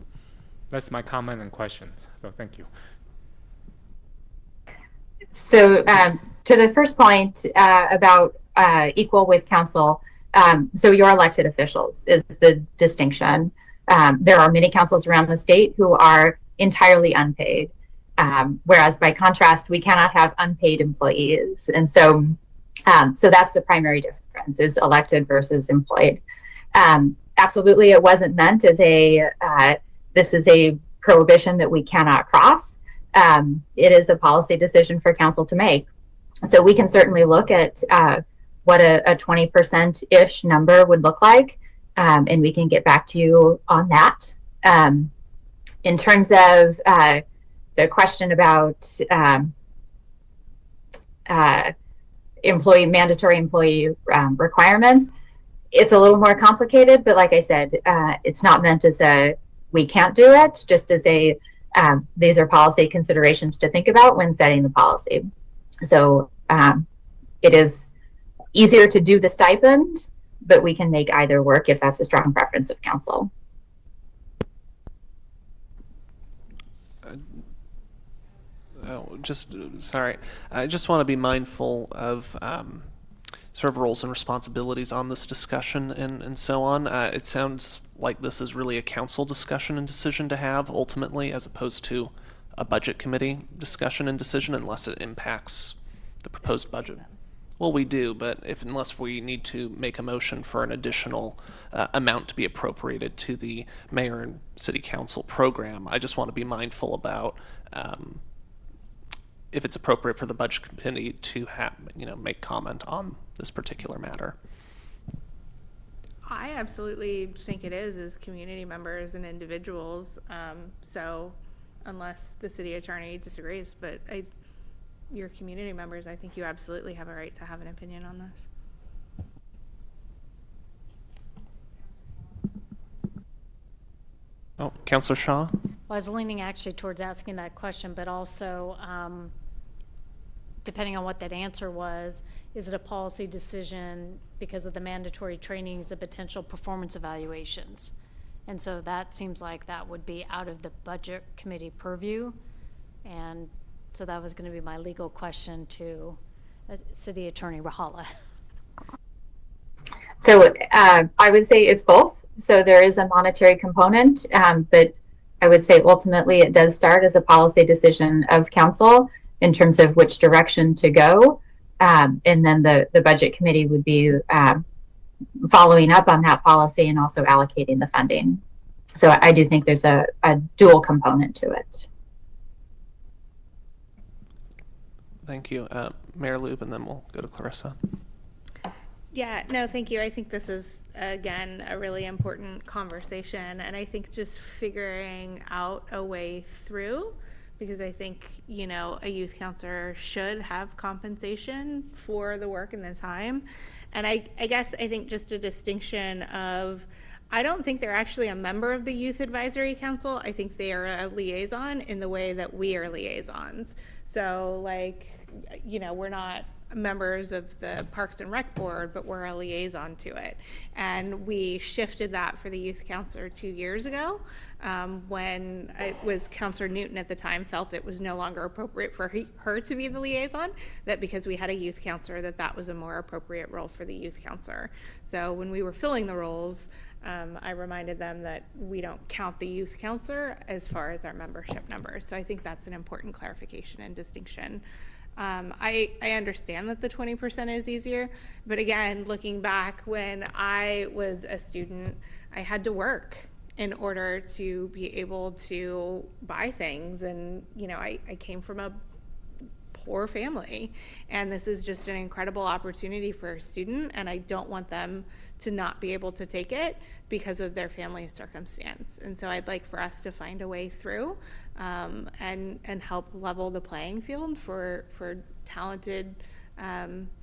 that's my comment and questions. So thank you. So to the first point about equal with council, so your elected officials is the distinction. There are many councils around the state who are entirely unpaid, whereas by contrast, we cannot have unpaid employees. And so that's the primary difference, is elected versus employed. Absolutely, it wasn't meant as this is a prohibition that we cannot cross. It is a policy decision for council to make. So we can certainly look at what a 20%-ish number would look like, and we can get back to you on that. In terms of the question about mandatory employee requirements, it's a little more complicated, but like I said, it's not meant as we can't do it, just as these are policy considerations to think about when setting the policy. So it is easier to do the stipend, but we can make either work if that's a strong preference of council. Sorry. I just want to be mindful of sort of roles and responsibilities on this discussion and so on. It sounds like this is really a council discussion and decision to have ultimately, as opposed to a budget committee discussion and decision, unless it impacts the proposed budget. Well, we do, but unless we need to make a motion for an additional amount to be appropriated to the mayor and city council program, I just want to be mindful about if it's appropriate for the budget committee to make comment on this particular matter. I absolutely think it is, as community members and individuals. So unless the city attorney disagrees, but your community members, I think you absolutely have a right to have an opinion on this. Oh, Councilor Shaw? Well, I was leaning actually towards asking that question, but also depending on what that answer was, is it a policy decision because of the mandatory trainings and potential performance evaluations? And so that seems like that would be out of the budget committee purview. And so that was going to be my legal question to City Attorney Rahala. So I would say it's both. So there is a monetary component, but I would say ultimately it does start as a policy decision of council in terms of which direction to go. And then the budget committee would be following up on that policy and also allocating the funding. So I do think there's a dual component to it. Thank you. Mayor Lube, and then we'll go to Clarissa. Yeah, no, thank you. I think this is, again, a really important conversation. And I think just figuring out a way through, because I think, a youth counselor should have compensation for the work and the time. And I think just a distinction of, I don't think they're actually a member of the Youth Advisory Council. I think they are a liaison in the way that we are liaisons. So we're not members of the Parks and Rec Board, but we're a liaison to it. And we shifted that for the youth counselor 2 years ago, when it was Counselor Newton at the time felt it was no longer appropriate for her to be the liaison, that because we had a youth counselor, that was a more appropriate role for the youth counselor. So when we were filling the roles, I reminded them that we don't count the youth counselor as far as our membership numbers. So I think that's an important clarification and distinction. I understand that the 20% is easier, but again, looking back when I was a student, I had to work in order to be able to buy things. And, you know, I came from a poor family, and this is just an incredible opportunity for a student, and I don't want them to not be able to take it because of their family circumstance. And so I'd like for us to find a way through and help level the playing field for talented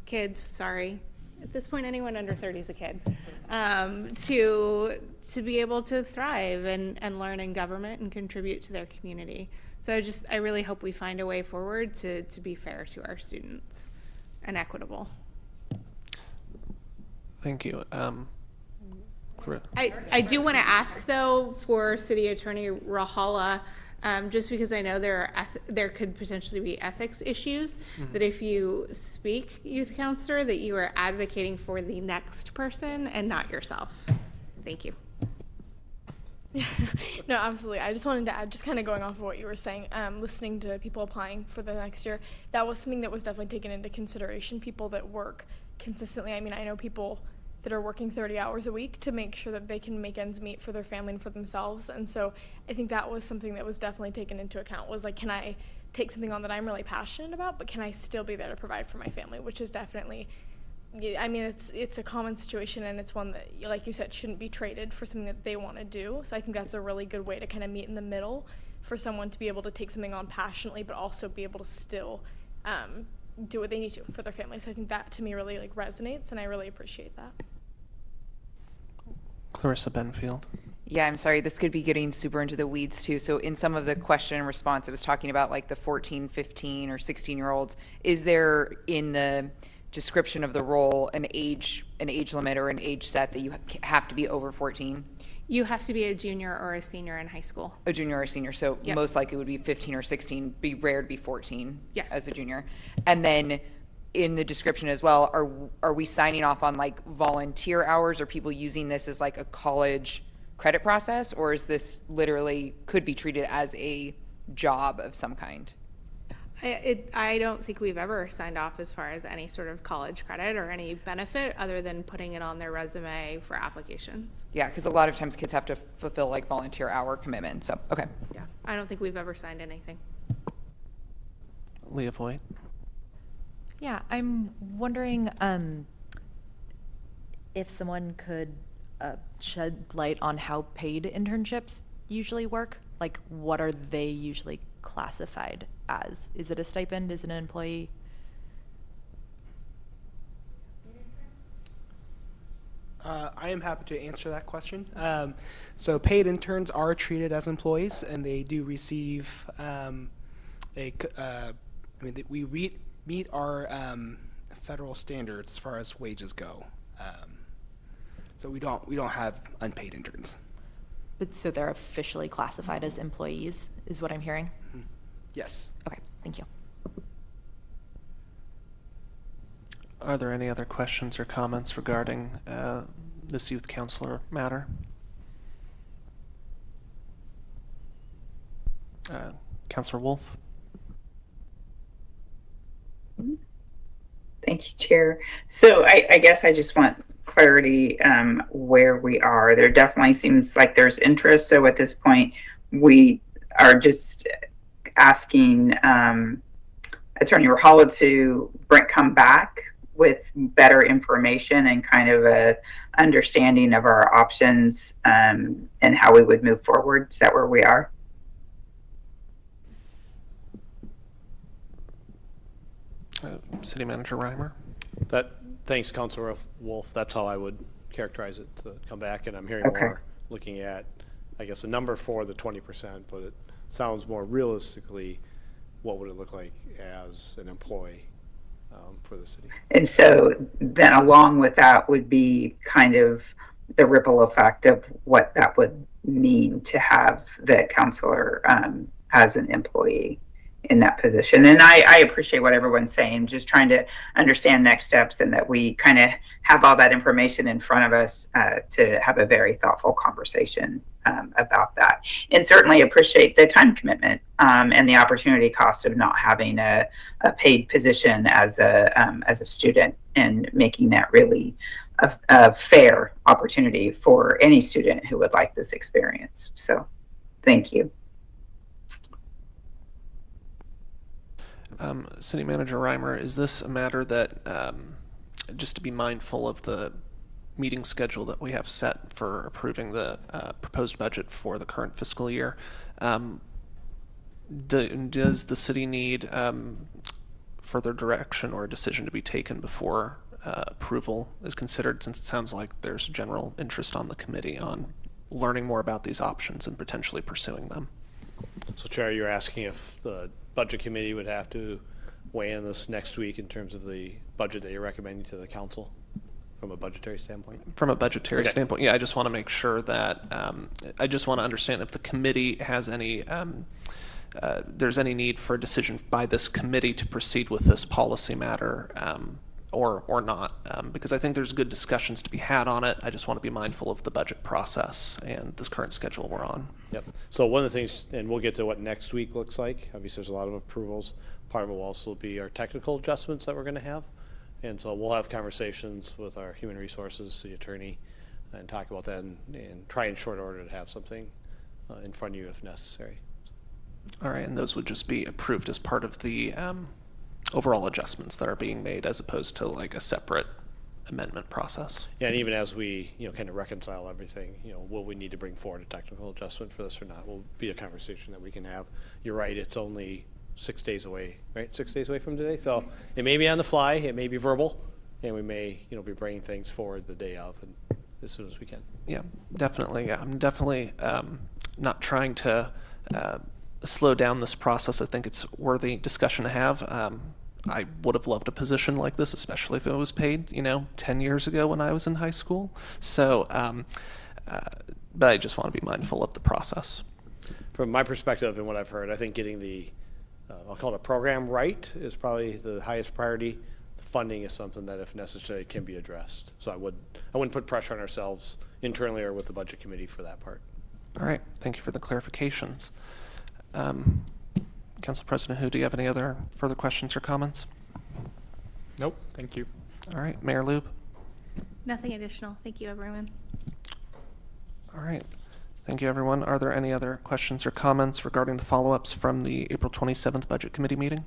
kids. Sorry, at this point anyone under 30 is a kid, to be able to thrive and learn in government and contribute to their community. So I really hope we find a way forward to be fair to our students and equitable. Thank you. I do want to ask, though, for City Attorney Rahala, just because I know there could potentially be ethics issues, that if you speak, youth counselor, that you are advocating for the next person and not yourself. Thank you. No, absolutely. I just wanted to add, just kind of going off of what you were saying, listening to people applying for the next year, that was something that was definitely taken into consideration, people that work consistently. I mean, I know people that are working 30 hours a week to make sure that they can make ends meet for their family and for themselves. And so I think that was something that was definitely taken into account, was like, can I take something on that I'm really passionate about, but can I still be there to provide for my family, which is definitely, I mean, it's a common situation, and it's one that, like you said, shouldn't be traded for something that they want to do. So I think that's a really good way to kind of meet in the middle for someone to be able to take something on passionately, but also be able to still do what they need to for their family. So I think that to me really like resonates, and I really appreciate that. Clarissa Benfield. Yeah, I'm sorry, this could be getting super into the weeds too. So in some of the question and response, it was talking about like the 14, 15, or 16-year-olds. Is there in the description of the role an age limit or an age set that you have to be over 14? You have to be a junior or a senior in high school. A junior or a senior. So Yep. most likely it would be 15 or 16, be rare to be 14 Yes. as a junior. And then in the description as well, are we signing off on like volunteer hours, or people using this as like a college credit process, or is this literally could be treated as a job of some kind? I don't think we've ever signed off as far as any sort of college credit or any benefit other than putting it on their resume for applications. Yeah, because a lot of times kids have to fulfill like volunteer hour commitments. So, okay. Yeah, I don't think we've ever signed anything. Leah Voigt. Yeah, I'm wondering if someone could shed light on how paid internships usually work. Like, what are they usually classified as? Is it a stipend? Is it an employee? I am happy to answer that question. So paid interns are treated as employees, and they do receive we meet our federal standards as far as wages go. So we don't have unpaid interns. But so they're officially classified as employees, is what I'm hearing? Yes. Okay, thank you. Are there any other questions or comments regarding this youth counselor matter? Counselor Wolf? Thank you, Chair. So I guess I just want clarity where we are. There definitely seems like there's interest. So at this point, we are just asking Attorney Rahala to come back with better information and kind of a understanding of our options and how we would move forward. Is that where we are? City Manager Reimer. Thanks, Councilor Wolf. That's how I would characterize it, to come back, and I'm hearing Okay. more looking at, I guess, a number for the 20%, but it sounds more realistically, what would it look like as an employee for the city? And so then along with that would be kind of the ripple effect of what that would mean to have the counselor as an employee in that position. And I appreciate what everyone's saying, just trying to understand next steps, and that we kind of have all that information in front of us to have a very thoughtful conversation about that. And certainly appreciate the time commitment and the opportunity cost of not having a paid position as a student, and making that really a fair opportunity for any student who would like this experience. So thank you. City Manager Reimer, is this a matter that, just to be mindful of the meeting schedule that we have set for approving the proposed budget for the current fiscal year, does the city need further direction or a decision to be taken before approval is considered, since it sounds like there's general interest on the committee on learning more about these options and potentially pursuing them? So, Chair, you're asking if the Budget Committee would have to weigh in this next week in terms of the budget that you're recommending to the council from a budgetary standpoint? From a budgetary Okay. standpoint, yeah, I just want to make sure that, I just want to understand if the committee has any, there's any need for a decision by this committee to proceed with this policy matter, or not, because I think there's good discussions to be had on it. I just want to be mindful of the budget process and this current schedule we're on. Yep. So one of the things, and we'll get to what next week looks like. Obviously, there's a lot of approvals. Part of it will also be our technical adjustments that we're going to have. And so we'll have conversations with our human resources, the attorney, and talk about that and try in short order to have something in front of you if necessary. All right, and those would just be approved as part of the overall adjustments that are being made, as opposed to like a separate amendment process. Yeah, and even as we, kind of reconcile everything, will we need to bring forward a technical adjustment for this or not? Will be a conversation that we can have. You're right, it's only 6 days away, right? 6 days away from today. So it may be on the fly, it may be verbal, and we may, be bringing things forward the day of and as soon as we can. Yeah, definitely. I'm definitely not trying to slow down this process. I think it's worthy discussion to have. I would have loved a position like this, especially if it was paid, 10 years ago when I was in high school. So, but I just want to be mindful of the process. From my perspective and what I've heard, I think getting the, I'll call it a program right, is probably the highest priority. Funding is something that, if necessary, can be addressed. So I wouldn't put pressure on ourselves internally or with the Budget Committee for that part. All right, thank you for the clarifications. Council President Hu, do you have any other further questions or comments? Nope, thank you. All right, Mayor Lube. Nothing additional. Thank you, everyone. All right, thank you, everyone. Are there any other questions or comments regarding the follow-ups from the April 27th Budget Committee meeting?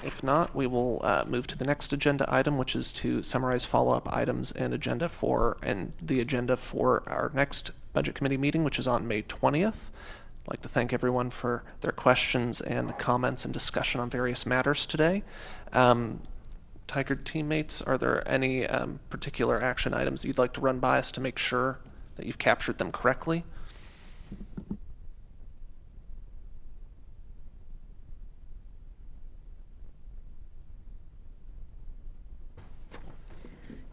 If not, we will move to the next agenda item, which is to summarize follow-up items and the agenda for our next Budget Committee meeting, which is on May 20th. I'd like to thank everyone for their questions and comments and discussion on various matters today. Tigard teammates, are there any particular action items you'd like to run by us to make sure that you've captured them correctly?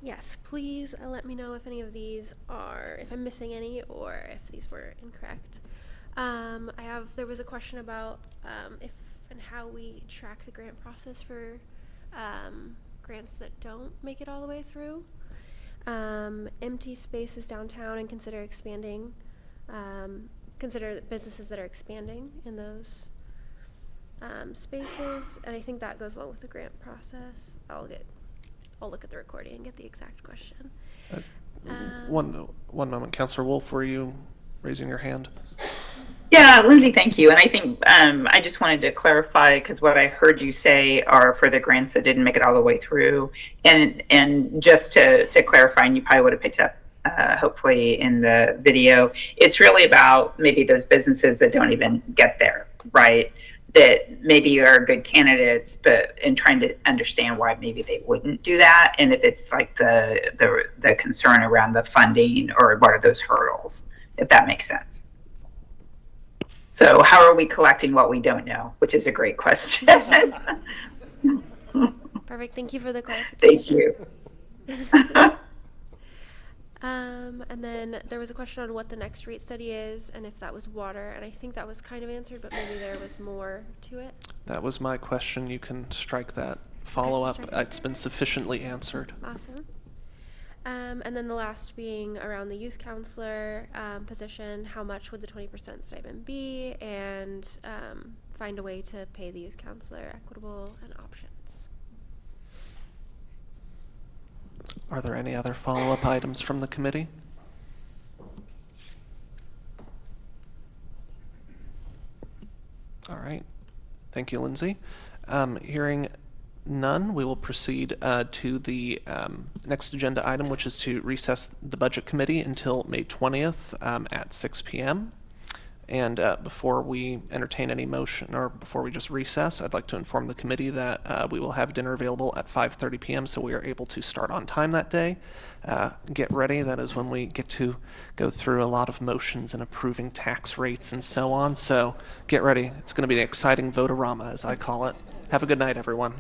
Yes, please let me know if any of these are, if I'm missing any or if these were incorrect. There was a question about if and how we track the grant process for grants that don't make it all the way through. Empty spaces downtown, and consider expanding, consider businesses that are expanding in those spaces. And I think that goes along with the grant process. I'll look at the recording and get the exact question. One moment, Councilor Wolf, were you raising your hand? Yeah, Lindsay, thank you. And I think I just wanted to clarify, because what I heard you say are for the grants that didn't make it all the way through. And just to clarify, and you probably would have picked up hopefully in the video, it's really about maybe those businesses that don't even get there, right? That maybe are good candidates, but in trying to understand why maybe they wouldn't do that, and if it's like the concern around the funding, or what are those hurdles, if that makes sense. So how are we collecting what we don't know, which is a great question. Perfect. Thank you for the clarification. Thank you. And then there was a question on what the next rate study is and if that was water, and I think that was kind of answered, but maybe there was more to it. That was my question. You can strike that follow-up. strike it. It's been sufficiently answered. Awesome. And then the last being around the youth counselor position, how much would the 20% stipend be, and find a way to pay the youth counselor equitable and options. Are there any other follow-up items from the committee? All right. Thank you, Lindsay. Hearing none, we will proceed to the next agenda item, which is to recess the Budget Committee until May 20th at 6 p.m. And before we entertain any motion, or before we just recess, I'd like to inform the committee that we will have dinner available at 5:30 p.m. so we are able to start on time that day. Get ready. That is when we get to go through a lot of motions and approving tax rates and so on. So get ready. It's going to be an exciting vote-a-rama, as I call it. Have a good night, everyone.